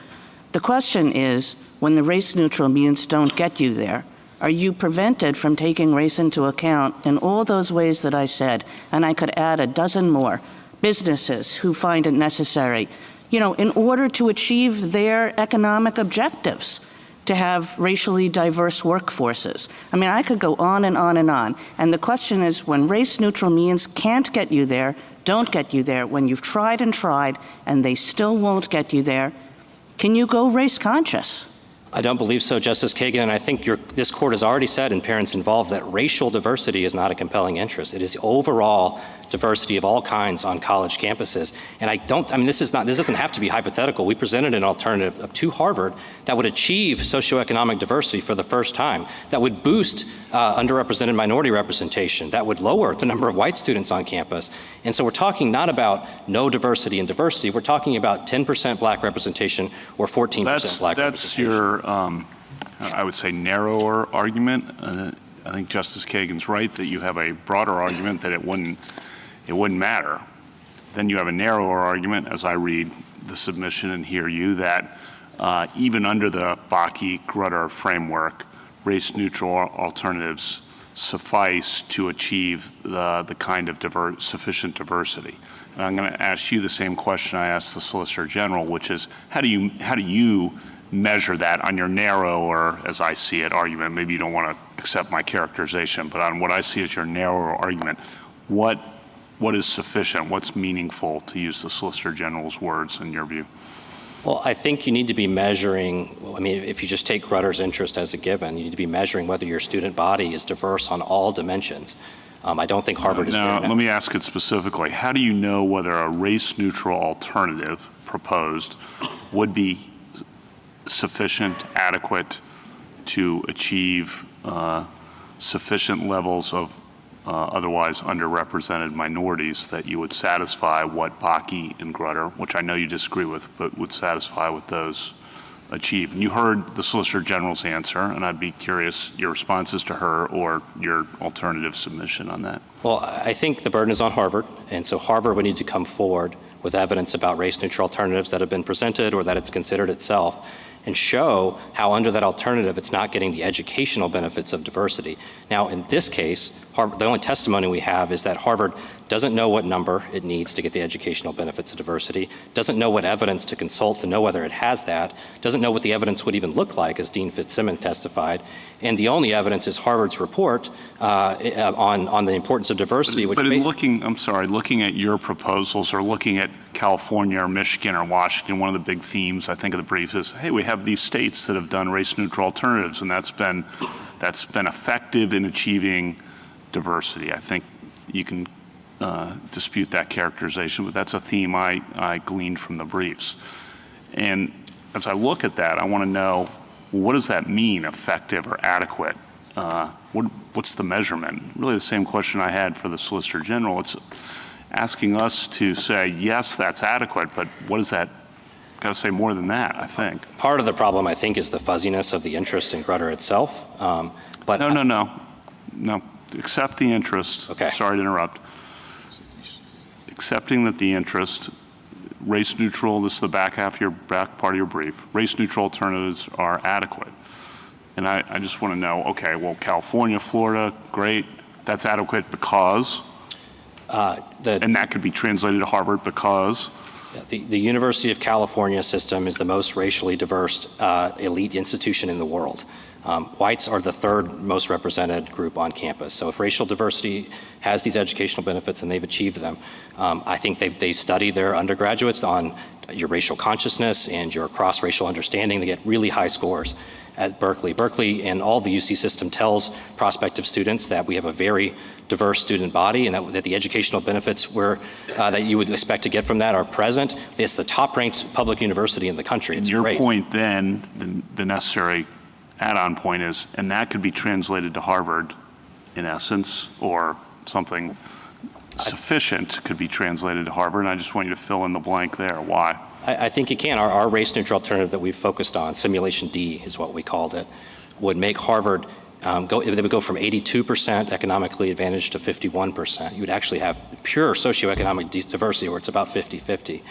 The question is, when the race-neutral means don't get you there, are you prevented from taking race into account in all those ways that I said? And I could add a dozen more. Businesses who find it necessary, in order to achieve their economic objectives, to have racially diverse workforces. I mean, I could go on and on and on. And the question is, when race-neutral means can't get you there, don't get you there, when you've tried and they still won't get you there, can you go race-conscious? I don't believe so, Justice Kagan, and I think this court has already said in Parents Involved that racial diversity is not a compelling interest. It is the overall diversity of all kinds on college campuses. And this doesn't have to be hypothetical. We presented an alternative to Harvard that would achieve socioeconomic diversity for the first time, that would boost underrepresented minority representation, that would lower the number of white students on campus. And so we're talking not about no diversity and diversity, we're talking about 10% Black representation or 14% Black representation. That's your, I would say, narrower argument. I think Justice Kagan's right that you have a broader argument that it wouldn't matter. Then you have a narrower argument, as I read the submission and hear you, that even under the Bakke-Grutter framework, race-neutral alternatives suffice to achieve the kind of sufficient diversity. And I'm going to ask you the same question I asked the Solicitor General, which is, how do you measure that on your narrow, or as I see it, argument? Maybe you don't want to accept my characterization, but on what I see as your narrower argument, what is sufficient? What's meaningful, to use the Solicitor General's words, in your view? Well, I think you need to be measuring, if you just take Grutter's interest as a given, you need to be measuring whether your student body is diverse on all dimensions. I don't think Harvard is doing that. Now, let me ask it specifically. How do you know whether a race-neutral alternative proposed would be sufficient, adequate to achieve sufficient levels of otherwise underrepresented minorities that you would satisfy what Bakke and Grutter, which I know you disagree with, but would satisfy what those achieve. And you heard the Solicitor General's answer, and I'd be curious your responses to her or your alternative submission on that. Well, I think the burden is on Harvard, and so Harvard would need to come forward with evidence about race-neutral alternatives that have been presented or that it's considered itself, and show how under that alternative it's not getting the educational benefits of diversity. Now, in this case, Harvard, the only testimony we have is that Harvard doesn't know what number it needs to get the educational benefits of diversity, doesn't know what evidence to consult to know whether it has that, doesn't know what the evidence would even look like, as Dean Fitzsimmons testified, and the only evidence is Harvard's report on the importance of diversity. But in looking at your proposals or looking at California or Michigan or Washington, one of the big themes I think of the brief is, hey, we have these states that have done race-neutral alternatives, and that's been effective in achieving diversity. I think you can dispute that characterization, but that's a theme I gleaned from the briefs. And as I look at that, I want to know, well, what does that mean, effective or adequate? What's the measurement? Really the same question I had for the Solicitor General. It's asking us to say, yes, that's adequate, but what does that, got to say more than that, I think. Part of the problem, I think, is the fuzziness of the interest in Grutter itself. But No, accept the interest. Okay. Sorry to interrupt. Accepting that the interest, race neutral, this is the back part of your brief, race neutral alternatives are adequate. And I just want to know, okay, well, California, Florida, great, that's adequate because, and that could be translated to Harvard because. The University of California system is the most racially diverse elite institution in the world. Whites are the third most represented group on campus. So if racial diversity has these educational benefits and they've achieved them, I think they study their undergraduates on your racial consciousness and your cross-racial understanding. They get really high scores at Berkeley. Berkeley and all the UC system tells prospective students that we have a very diverse student body and that the educational benefits that you would expect to get from that are present. It's the top-ranked public university in the country. It's your great. Point then, the necessary add-on point is, and that could be translated to Harvard in essence, or something sufficient could be translated to Harvard, and I just want you to fill in the blank there. Why? I think it can. Our race-neutral alternative that we've focused on, Simulation D is what we called it, would make Harvard they would go from 82% economically advantaged to 51%. You would actually have pure socioeconomic diversity where it's about 50-50.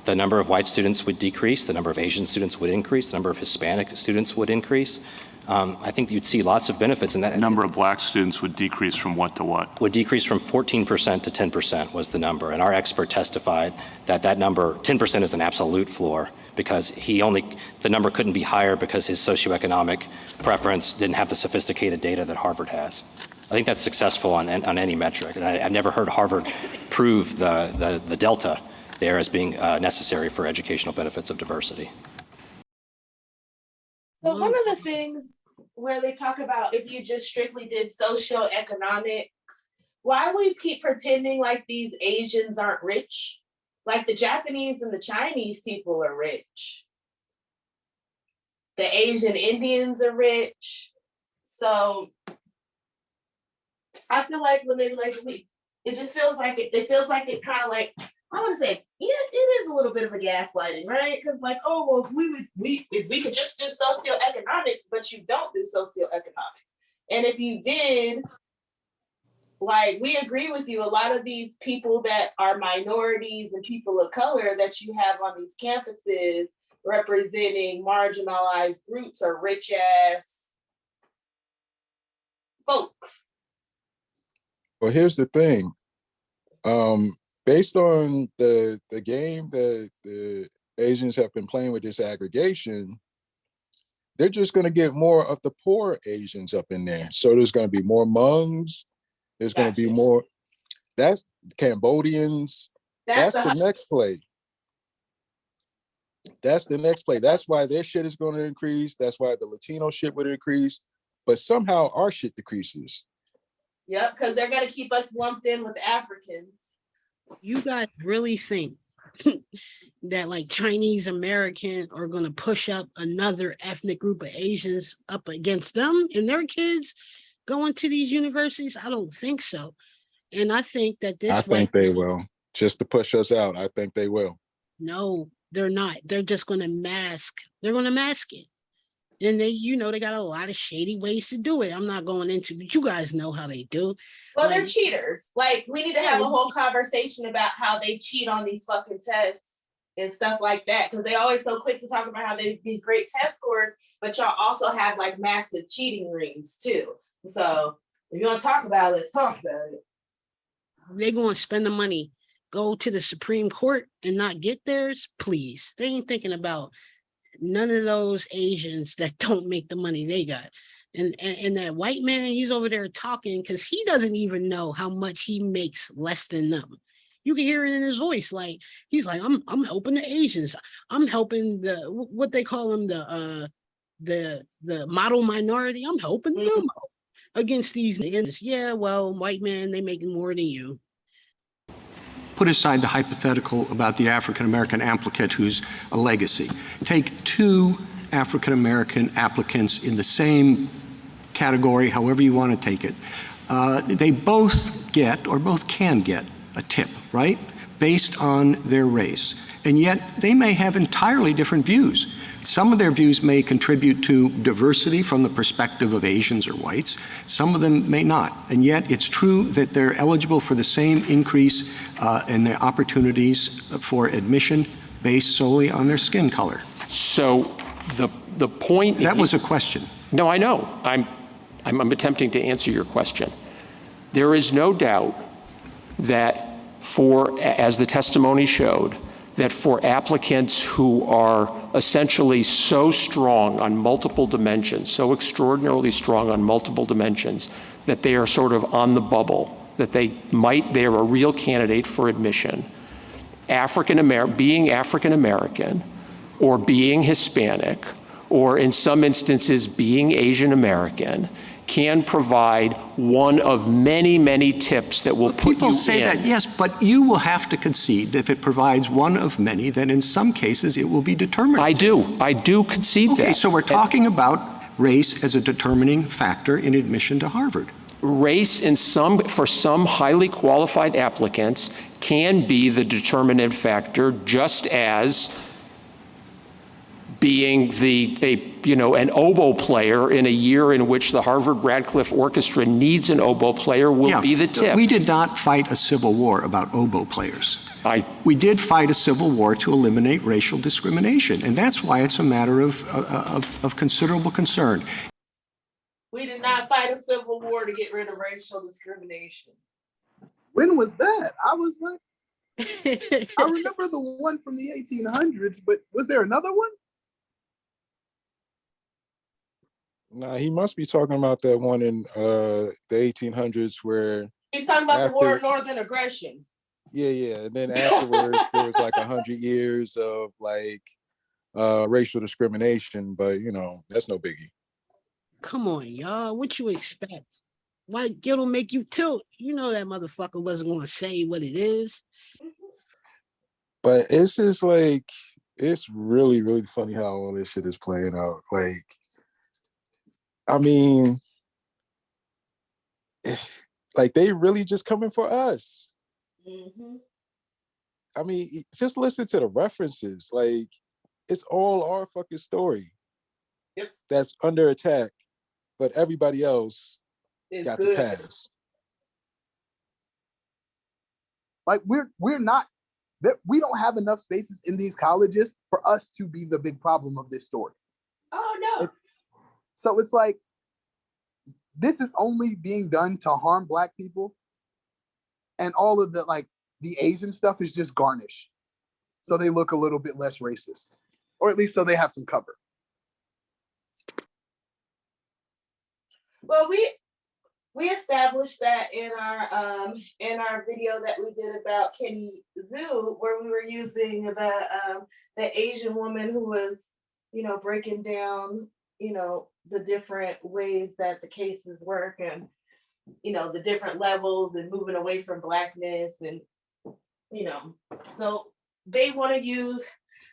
The number of white students would decrease, the number of Asian students would increase, the number of Hispanic students would increase. I think you'd see lots of benefits in that. The number of black students would decrease from what to what? Would decrease from 14% to 10% was the number. And our expert testified that number, 10% is an absolute floor because the number couldn't be higher because his socioeconomic preference didn't have the sophisticated data that Harvard has. I think that's successful on any metric. And I've never heard Harvard prove the delta there as being necessary for educational benefits of diversity. So one of the things where they talk about if you just strictly did socioeconomics, why do we keep pretending like these Asians aren't rich? Like the Japanese and the Chinese people are rich. The Asian Indians are rich. So I feel like when they it just feels like it feels like it kind of like, I want to say, yeah, it is a little bit of a gaslighting, right? Because like, oh, well, if we could just do socioeconomics, but you don't do socioeconomics. And if you did, like, we agree with you, a lot of these people that are minorities and people of color that you have on these campuses representing marginalized groups are rich ass folks. Well, here's the thing. Based on the game that the Asians have been playing with this aggregation, they're just going to get more of the poor Asians up in there. So there's going to be more Hmongs. There's going to be more, that's Cambodians. That's the next play. That's the next play. That's why their shit is going to increase. That's why the Latino shit would increase. But somehow our shit decreases. Yep, because they're going to keep us lumped in with Africans. You guys really think that like Chinese American are going to push up another ethnic group of Asians up against them and their kids? going to these universities? I don't think so. And I think that I this think they will. Just to push us out, I think they will. no, they're not. They're just going to mask. They're going to mask it. And they, they got a lot of shady ways to do it. I'm not going into, but you guys know how they do. Well, they're cheaters. Like, we need to have a whole conversation about how they cheat on these fucking tests and stuff like that. Because they always so quick to talk about how they these great test scores, but y'all also have like massive cheating rings too. So if you want to talk about it, let's talk about it. They're going to spend the money, go to the Supreme Court and not get theirs, please. They ain't thinking about none of those Asians that don't make the money they got. And that white man, he's over there talking because he doesn't even know how much he makes less than them. You can hear it in his voice. Like, he's like, I'm helping the Asians. I'm helping the, what they call them, the model minority. I'm helping them against these niggas. Yeah, well, white man, they making more than you. Put aside the hypothetical about the African-American applicant who's a legacy. Take two African-American applicants in the same category, however you want to take it. They both get, or both can get, a tip, right? Based on their race. And yet they may have entirely different views. Some of their views may contribute to diversity from the perspective of Asians or whites. Some of them may not. And yet it's true that they're eligible for the same increase in their opportunities for admission based solely on their skin color. So the point— That was a question. No, I know. I'm attempting to answer your question. There is no doubt that as the testimony showed, that for applicants who are essentially so strong on multiple dimensions, so extraordinarily strong on multiple dimensions, that they are sort of on the bubble, that they're a real candidate for admission, being African-American, or being Hispanic, or in some instances being Asian American, can provide one of many, many tips that will put you in. People say that, yes, but you will have to concede that if it provides one of many, then in some cases it will be determinative. I do concede that. Okay, so we're talking about race as a determining factor in admission to Harvard. Race for some highly qualified applicants can be the determinant factor, just as being an oboe player in a year in which the Harvard-Radcliffe Orchestra needs an oboe player will be the tip. We did not fight a civil war about oboe players. We did fight a civil war to eliminate racial discrimination, and that's why it's a matter of considerable concern. We did not fight a civil war to get rid of racial discrimination. When was that? I was like, I remember the one from the 1800s, but was there another one? Nah, he must be talking about that one in the 1800s where he's talking about the War of Northern Aggression. Yeah. And then afterwards, there was like 100 years of like racial discrimination, but that's no biggie. Come on, y'all. What you expect? White guilt will make you tilt. You know that motherfucker wasn't going to say what it is. But it's just like, it's really, really funny how all this shit is playing out. Like, I mean, like they really just coming for us. Mm-hmm. I mean, just listen to the references. Like, it's all our fucking story. Yep. That's under attack, but everybody else got the pass. Like we're not that we don't have enough spaces in these colleges for us to be the big problem of this story. Oh no. So it's like, this is only being done to harm Black people. And all of the Asian stuff is just garnish. So they look a little bit less racist, or at least so they have some cover. Well, we established that in our video that we did about Kenny Zoo, where we were using the Asian woman who was, breaking down, the different ways that the cases work and, the different levels and moving away from Blackness and, so they want to use,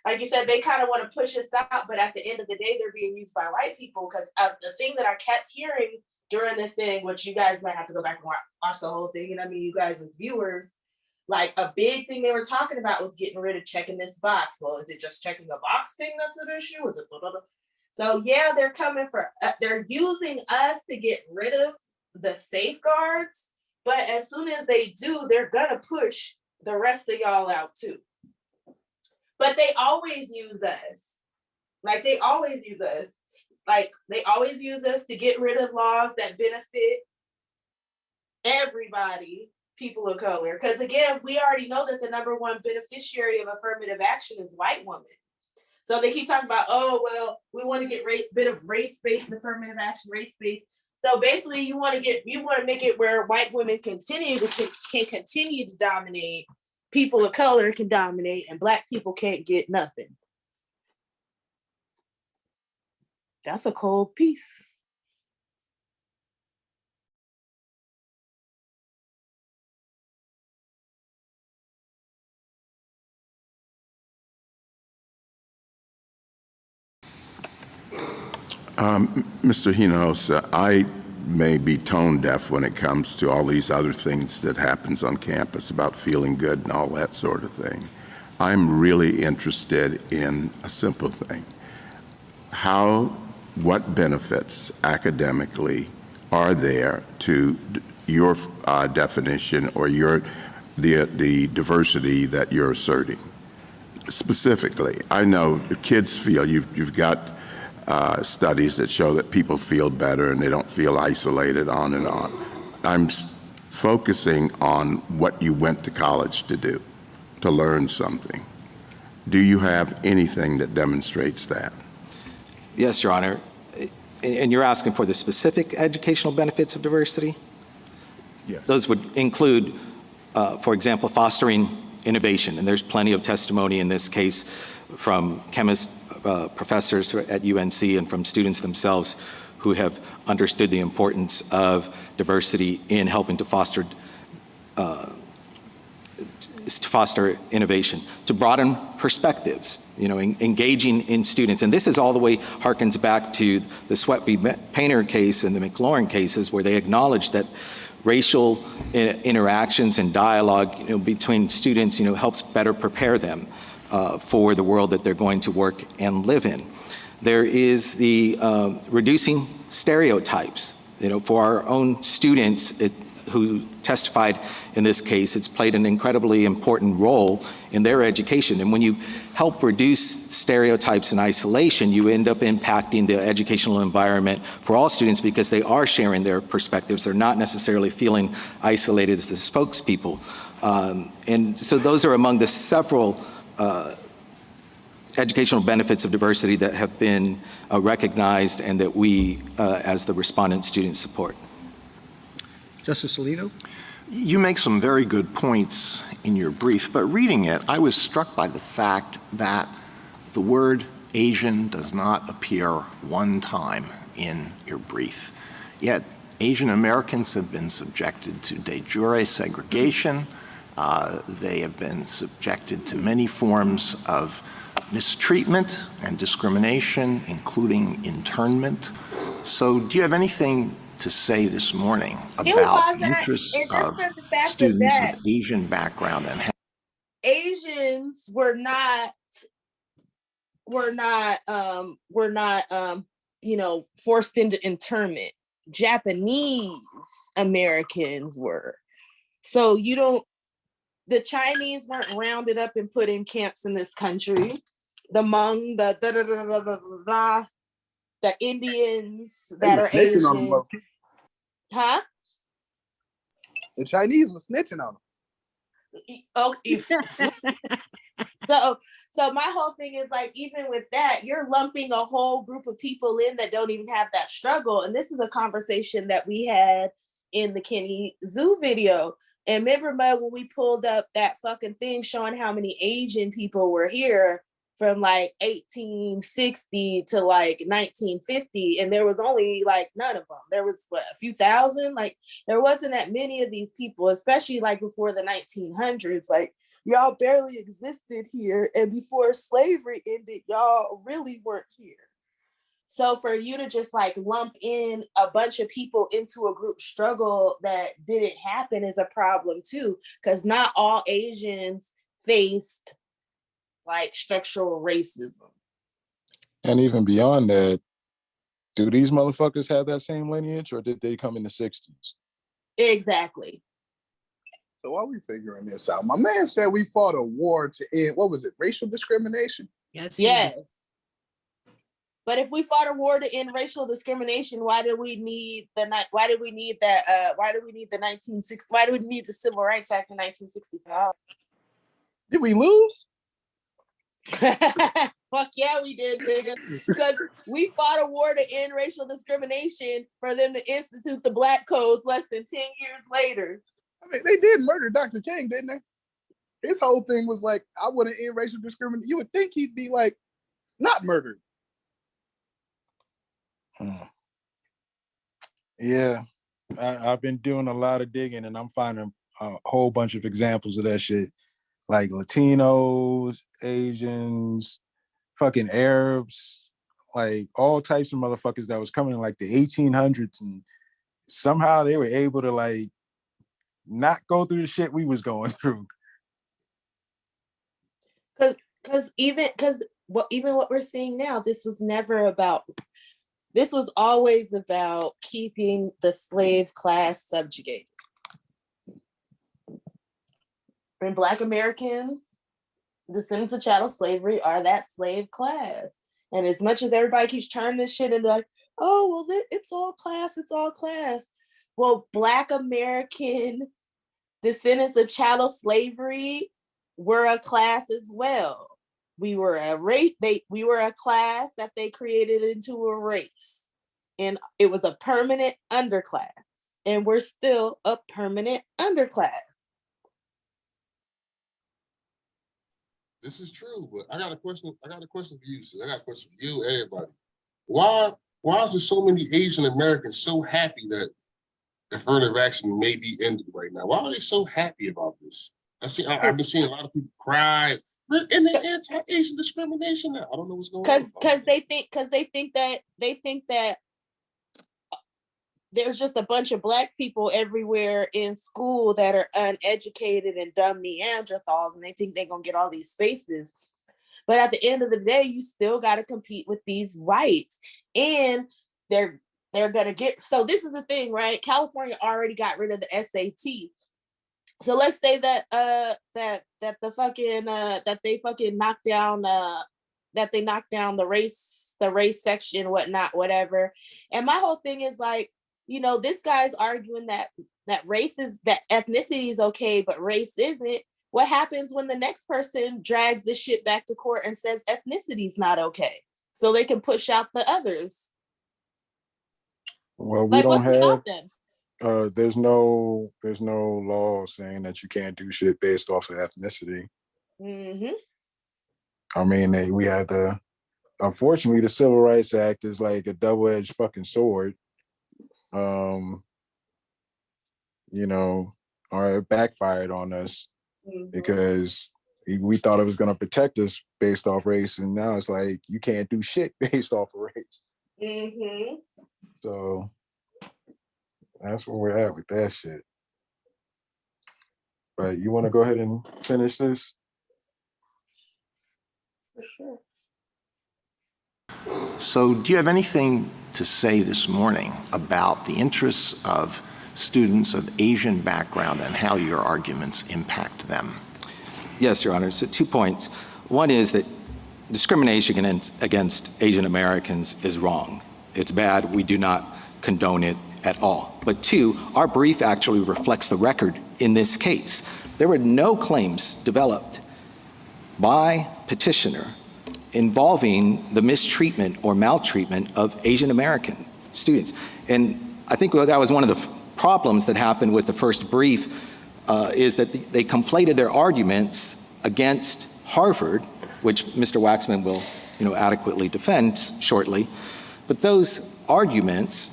like you said, they kind of want to push us out, but at the end of the day, they're being used by white people because the thing that I kept hearing during this thing, which you guys might have to go back and watch the whole thing. And I mean, you guys as viewers, like a big thing they were talking about was getting rid of checking this box. Well, is it just checking a box thing that's an issue? Is it blah, blah, blah? So yeah, they're coming for, they're using us to get rid of the safeguards. But as soon as they do, they're gonna push the rest of y'all out too. But they always use us. Like they always use us. Like they always use us to get rid of laws that benefit everybody, people of color. Because again, we already know that the number one beneficiary of affirmative action is white women. So they keep talking about, oh, well, we want to get rid of race-based affirmative action, race-based. So basically you want to make it where white women can continue to dominate, people of color can dominate, and Black people can't get nothing. That's a cold piece. Mr. Hinojosa, I may be tone deaf when it comes to all these other things that happens on campus about feeling good and all that sort of thing. I'm really interested in a simple thing. What benefits academically are there to your definition or the diversity that you're asserting? Specifically, I know kids feel, you've got studies that show that people feel better and they don't feel isolated, on and on. I'm focusing on what you went to college to do, to learn something. Do you have anything that demonstrates that? Yes, Your Honor. And you're asking for the specific educational benefits of diversity? Yes. Those would include, for example, fostering innovation. And there's plenty of testimony in this case from chemists, professors at UNC and from students themselves who have understood the importance of diversity in helping to foster innovation, to broaden perspectives, engaging in students. And this is all the way harkens back to the Sweat v. Painter case and the McLaurin cases, where they acknowledge that racial interactions and dialogue between students helps better prepare them for the world that they're going to work and live in. There is the reducing stereotypes. For our own students who testified in this case, it's played an incredibly important role in their education. And when you help reduce stereotypes and isolation, you end up impacting the educational environment for all students because they are sharing their perspectives. They're not necessarily feeling isolated as the spokespeople. And so those are among the several educational benefits of diversity that have been recognized and that we, as the respondent students, support. Justice Alito? You make some very good points in your brief, but reading it, I was struck by the fact that the word Asian does not appear one time in your brief. Yet Asian Americans have been subjected to de jure segregation. They have been subjected to many forms of mistreatment and discrimination, including internment. So do you have anything to say this morning about the interests of students of Asian background and how Asians were not forced into internment. Japanese Americans were. So the Chinese weren't rounded up and put in camps in this country. The Hmong, the Indians that are Asian. Huh? The Chinese was snitching on them. So my whole thing is like, even with that, you're lumping a whole group of people in that don't even have that struggle. And this is a conversation that we had in the Kenny Zoo video. And remember, when we pulled up that fucking thing showing how many Asian people were here from like 1860 to like 1950, and there was only like none of them. There was a few thousand. Like there wasn't that many of these people, especially like before the 1900s. Like y'all barely existed here, and before slavery ended, y'all really weren't here. So for you to just like lump in a bunch of people into a group struggle that didn't happen is a problem too, because not all Asians faced like structural racism. And even beyond that, do these motherfuckers have that same lineage, or did they come in the 60s? Exactly. So while we figuring this out, my man said we fought a war to end, what was it, racial discrimination? Yes. But if we fought a war to end racial discrimination, why do we need the 1960? Why do we need the Civil Rights Act in 1965? Did we lose? Fuck yeah, we did, nigga. Because we fought a war to end racial discrimination for them to institute the Black codes less than 10 years later. I mean, they did murder Dr. King, didn't they? His whole thing was like, I want to end racial discrimination. You would think he'd be like, not murdered. Yeah, I've been doing a lot of digging, and I'm finding a whole bunch of examples of that shit. Like Latinos, Asians, fucking Arabs, like all types of motherfuckers that was coming in like the 1800s, and somehow they were able to like not go through the shit we was going through. Even what we're seeing now, this was always about keeping the slave class subjugated. And Black Americans, descendants of chattel slavery, are that slave class. And as much as everybody keeps turning this shit into like, oh, well, it's all class, it's all class. Well, Black American descendants of chattel slavery were a class as well. We were a race. We were a class that they created into a race, and it was a permanent underclass. And we're still a permanent underclass. This is true, but I got a question. I got a question for you, sis. I got a question for you, everybody. Why is there so many Asian Americans so happy that affirmative action may be ended right now? Why are they so happy about this? I've been seeing a lot of people cry. And the anti-Asian discrimination now. I don't know what's going on. Because they think that there's just a bunch of Black people everywhere in school that are uneducated and dumb Neanderthals, and they think they're gonna get all these spaces. But at the end of the day, you still got to compete with these whites, and they're gonna get. So this is the thing, right? California already got rid of the SAT. So let's say that they fucking knocked down the race section, whatnot, whatever. And my whole thing is like, this guy's arguing that ethnicity is okay, but race isn't. What happens when the next person drags this shit back to court and says ethnicity is not okay, so they can push out the others? Well, we like, don't what's to stop them? There's no law saying that you can't do shit based off of ethnicity. Mm-hmm. I mean, we had unfortunately, the Civil Rights Act is like a double-edged fucking sword. It backfired on us because we thought it was going to protect us based off race, and now it's like you can't do shit based off of race. Mm-hmm. So that's where we're at with that shit. But you want to go ahead and finish this? For sure. So do you have anything to say this morning about the interests of students of Asian background and how your arguments impact them? Yes, Your Honor. So 2 points. One is that discrimination against Asian Americans is wrong. It's bad. We do not condone it at all. But 2, our brief actually reflects the record in this case. There were no claims developed by petitioner involving the mistreatment or maltreatment of Asian American students. And I think that was one of the problems that happened with the first brief, is that they conflated their arguments against Harvard, which Mr. Waxman will adequately defend shortly. But those arguments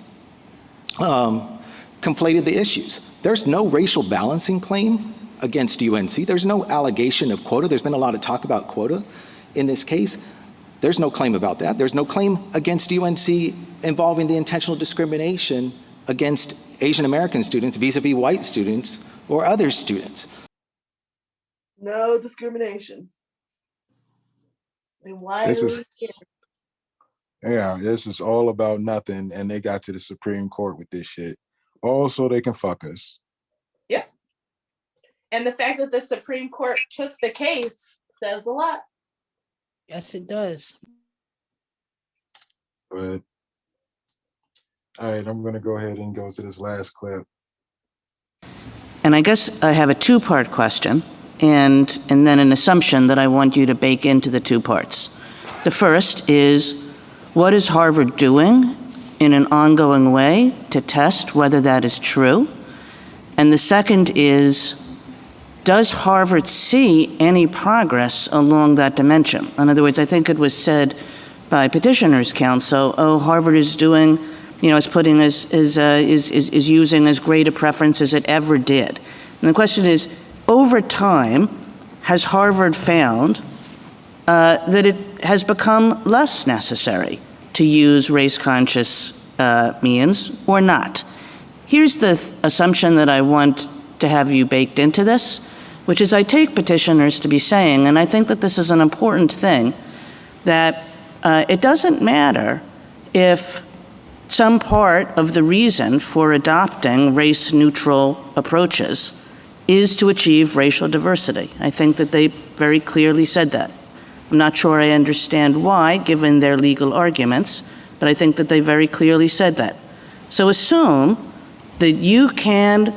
conflated the issues. There's no racial balancing claim against UNC. There's no allegation of quota. There's been a lot of talk about quota in this case. There's no claim about that. There's no claim against UNC involving the intentional discrimination against Asian American students vis-a-vis white students or other students. No discrimination. Then why This are is, we here? yeah, this is all about nothing, and they got to the Supreme Court with this shit. All so they can fuck us. Yeah. And the fact that the Supreme Court took the case says a lot. Yes, it does. But all right, I'm gonna go ahead and go to this last clip. And I guess I have a two-part question and then an assumption that I want you to bake into the two parts. The first is, what is Harvard doing in an ongoing way to test whether that is true? And the second is, does Harvard see any progress along that dimension? In other words, I think it was said by Petitioners' Counsel, oh, Harvard is doing, is putting is using as great a preference as it ever did. And the question is, over time, has Harvard found that it has become less necessary to use race-conscious means or not? Here's the assumption that I want to have you baked into this, which is I take petitioners to be saying, and I think that this is an important thing, that it doesn't matter if some part of the reason for adopting race-neutral approaches is to achieve racial diversity. I think that they very clearly said that. I'm not sure I understand why, given their legal arguments, but I think that they very clearly said that. So assume that you can,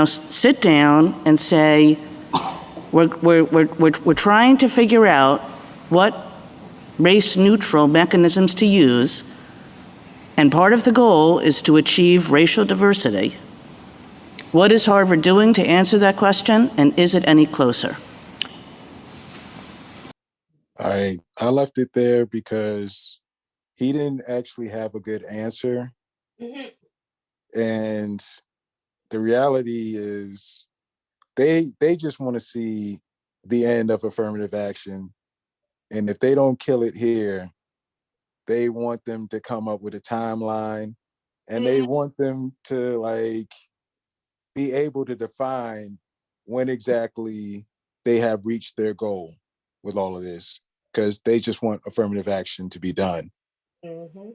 sit down and say, we're trying to figure out what race-neutral mechanisms to use, and part of the goal is to achieve racial diversity. What is Harvard doing to answer that question, and is it any closer? I left it there because he didn't actually have a good answer. Mm-hmm. And the reality is they just want to see the end of affirmative action. And if they don't kill it here, they want them to come up with a timeline, and they want them to be able to define when exactly they have reached their goal with all of this, because they just want affirmative action to be done. Mm-hmm.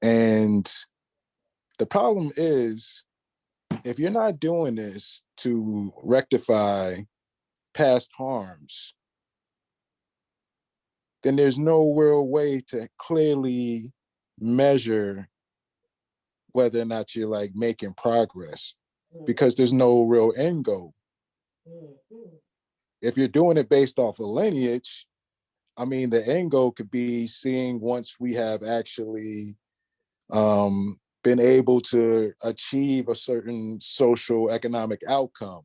And the problem is, if you're not doing this to rectify past harms, then there's no real way to clearly measure whether or not you're making progress, because there's no real end goal. Mm-hmm. If you're doing it based off of lineage, I mean, the end goal could be seeing once we have actually been able to achieve a certain social economic outcome.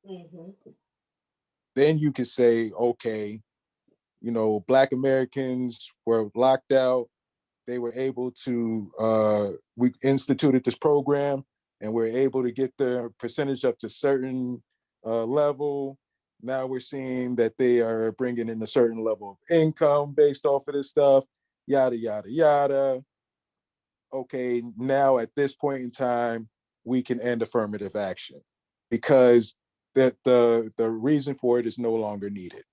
Mm-hmm. Then you could say, okay, Black Americans were locked out. They were able to, we instituted this program and we're able to get their percentage up to certain level. Now we're seeing that they are bringing in a certain level of income based off of this stuff, yada, yada, yada. Okay, now at this point in time, we can end affirmative action because the reason for it is no longer needed.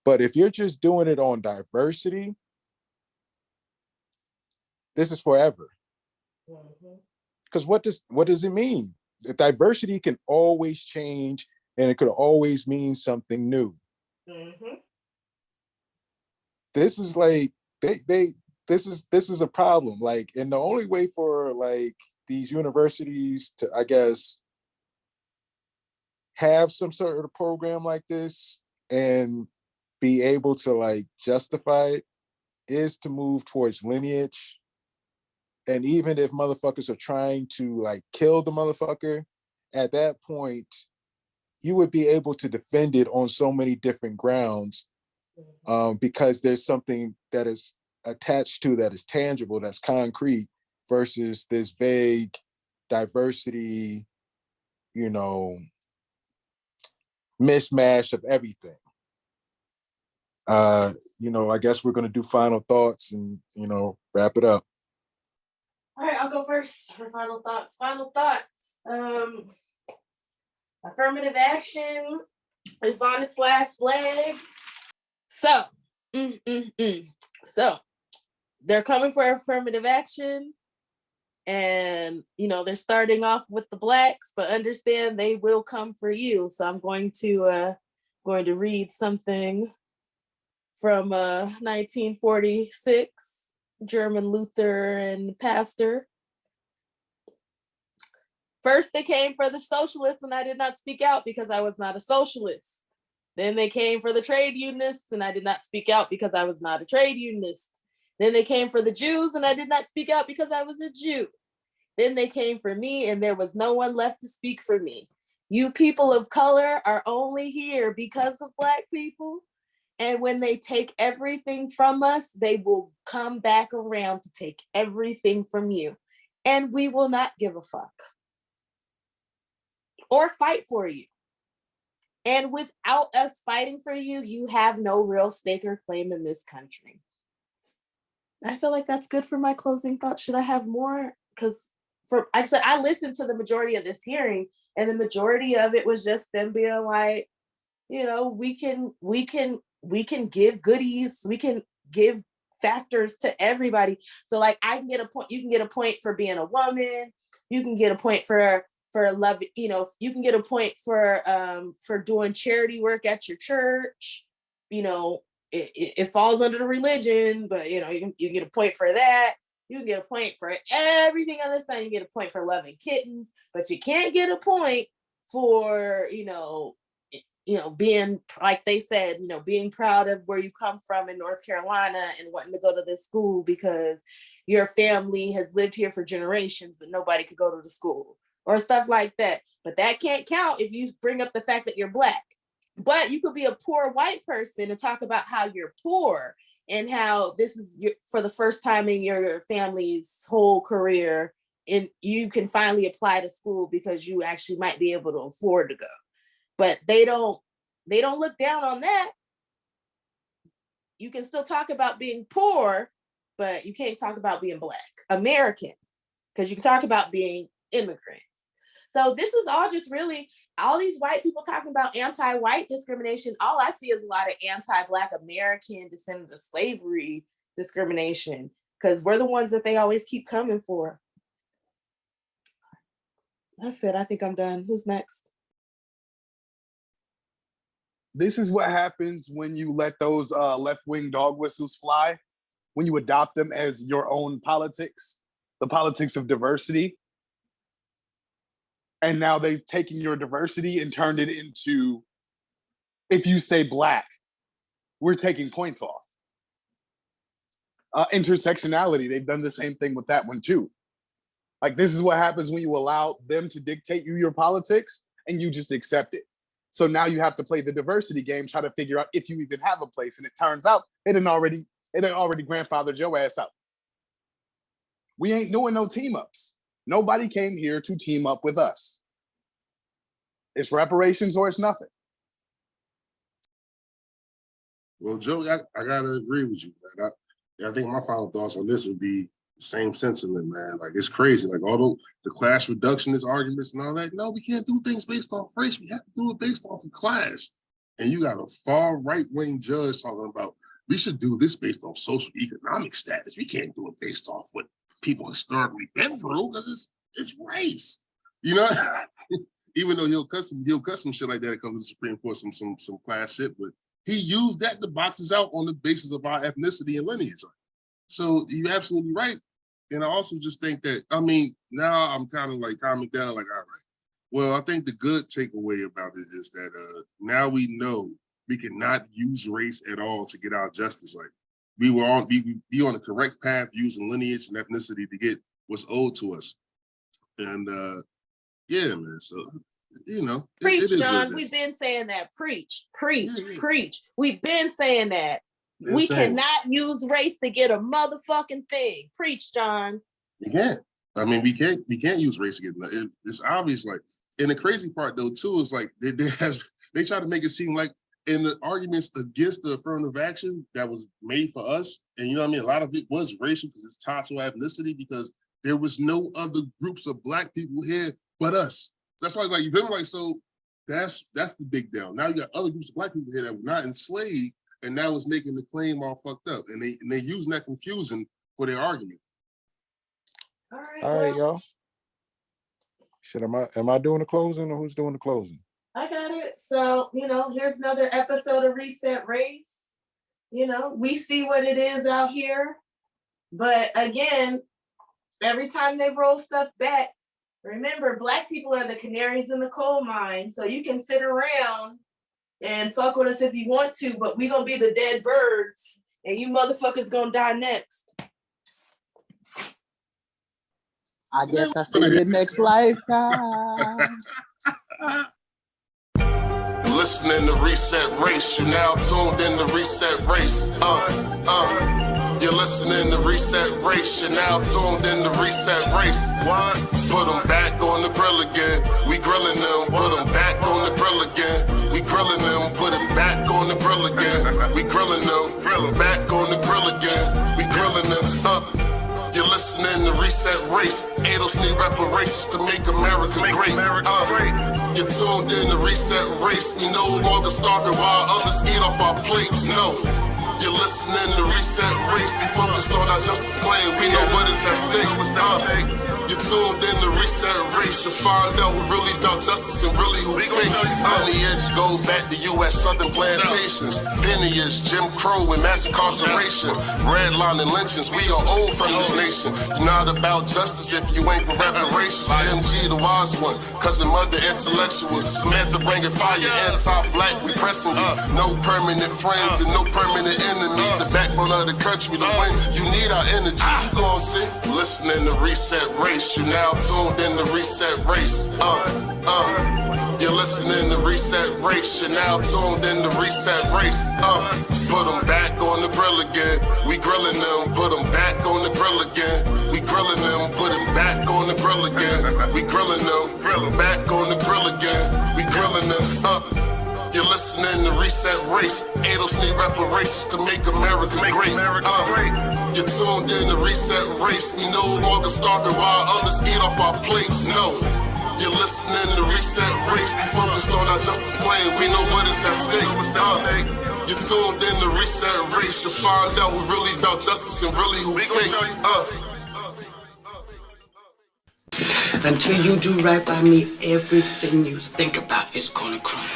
But if you're just doing it on diversity, this is forever. Because what does it mean? The diversity can always change, and it could always mean something new. Mm-hmm. This is this is a problem. And the only way for these universities to, I guess, have some sort of program like this and be able to justify it is to move towards lineage. And even if motherfuckers are trying to kill the motherfucker, at that point, you would be able to defend it on so many different grounds, because there's something that is attached to that is tangible, that's concrete, versus this vague diversity, mishmash of everything. I guess we're going to do final thoughts and, wrap it up. All right, I'll go first for final thoughts. Final thoughts. Affirmative action is on its last leg. So, So they're coming for affirmative action, and they're starting off with the blacks, but understand they will come for you. So I'm going to read something from 1946, German Lutheran pastor. First, they came for the socialists, and I did not speak out because I was not a socialist. Then they came for the trade unionists, and I did not speak out because I was not a trade unionist. Then they came for the Jews, and I did not speak out because I was a Jew. Then they came for me, and there was no one left to speak for me. You people of color are only here because of Black people. And when they take everything from us, they will come back around to take everything from you. And we will not give a fuck or fight for you. And without us fighting for you, you have no real stake or claim in this country. I feel like that's good for my closing thoughts. Should I have more? Because like I said, I listened to the majority of this hearing, and the majority of it was just them being like, we can give goodies, we can give factors to everybody. So like I can get a point, you can get a point for being a woman, you can get a point for love, you can get a point for doing charity work at your church. It falls under the religion, but you can get a point for that. You can get a point for everything on this side. You get a point for loving kittens, but you can't get a point for being, like they said, being proud of where you come from in North Carolina and wanting to go to this school because your family has lived here for generations, but nobody could go to the school or stuff like that. But that can't count if you bring up the fact that you're Black. But you could be a poor white person and talk about how you're poor and how this is for the first time in your family's whole career, and you can finally apply to school because you actually might be able to afford to go. But they don't look down on that. You can still talk about being poor, but you can't talk about being Black, American, because you can talk about being immigrants. So this is all just really, all these white people talking about anti-white discrimination, all I see is a lot of anti-Black American descendants of slavery discrimination, because we're the ones that they always keep coming for. That's it. I think I'm done. Who's next? This is what happens when you let those left-wing dog whistles fly, when you adopt them as your own politics, the politics of diversity. And now they've taken your diversity and turned it into, if you say Black, we're taking points off. Intersectionality, they've done the same thing with that one too. Like, this is what happens when you allow them to dictate you your politics and you just accept it. So now you have to play the diversity game, try to figure out if you even have a place. And it turns out it had already grandfathered your ass out. We ain't doing no team ups. Nobody came here to team up with us. It's reparations or it's nothing. Well, Joe, I gotta agree with you, man. I think my final thoughts on this would be the same sentiment, man. Like, it's crazy. Like, all the class reductionist arguments and all that. No, we can't do things based off race. We have to do it based off of class. And you got a far right-wing judge talking about we should do this based off social economic status. We can't do it based off what people historically been through because it's race. Even though he'll cut some shit like that, it comes to the Supreme Court, some class shit, but he used that to box us out on the basis of our ethnicity and lineage. So you're absolutely right. And I also just think that, now I'm kind of like calming down, like, all right. Well, I think the good takeaway about it is that now we know we cannot use race at all to get our justice. Like, we will all be on the correct path using lineage and ethnicity to get what's owed to us. And yeah, man, so, Preach, it is John. We've been saying that. Preach. We've been saying that. We cannot use race to get a motherfucking thing. Preach, John. You can't. We can't use race to get it's obvious. Like, and the crazy part though too is like they try to make it seem like in the arguments against the affirmative action that was made for us, and you know what I mean, a lot of it was racial because it's tied to ethnicity, because there was no other groups of Black people here but us. So that's why it's like, you feel me? Like, so that's the big deal. Now you got other groups of Black people here that were not enslaved, and now it's making the claim all fucked up, and they using that confusion for their argument. All right, y'all. Shit, am I doing the closing, or who's doing the closing? I got it. So, here's another episode of Reset Race. We see what it is out here. But again, every time they roll stuff back, remember, Black people are the canaries in the coal mine. So you can sit around and fuck with us if you want to, but we gonna be the dead birds, and you motherfuckers gonna die next. I guess I'll see you next lifetime. Listening to Reset Race, you now tuned in to Reset Race. You're listening to Reset Race, you're now tuned in to Reset Race. What? Put them back on the grill again. We grilling them. Put them back on the grill again. We grilling them. Put them back on the grill again. We grilling them. Back on the grill again. We grilling them. You're listening to Reset Race. ADOS need reparations to make America great. You're tuned in to Reset Race. We no longer starving while others eat off our plate. No. You're listening to Reset Race. We focused on our justice claim. We know what is at stake. You're tuned in to Reset Race. You'll find out who really about justice and really who fake. Lineage go back to US Southern plantations. Lineage, Jim Crow and mass incarceration. Redlining lynchings. We are old from this nation. You're not about justice if you ain't for reparations. MG the wise one. Cousin mother intellectual. Samantha bringing fire. Anti-Black, we pressing you. No permanent friends and no permanent enemies. The backbone of the country. To win, you need our energy. You gon' see. Listening to Reset Race. You now tuned in to Reset Race. You're listening to Reset Race. You're now tuned in to Reset Race. Put them back on the grill again. We grilling them. Put them back on the grill again. We grilling them. Put them back on the grill again. We grilling them. Back on the grill again. We grilling them. You're listening to Reset Race. ADOS need reparations to make America great. You're tuned in to Reset Race. We no longer starving while others eat off our plate. No. You're listening to Reset Race. We focused on our justice claim. We know what is at stake. You're tuned in to Reset Race. You'll find out who really about justice and really who fake. Until you do right by me, everything you think about is gonna crumble.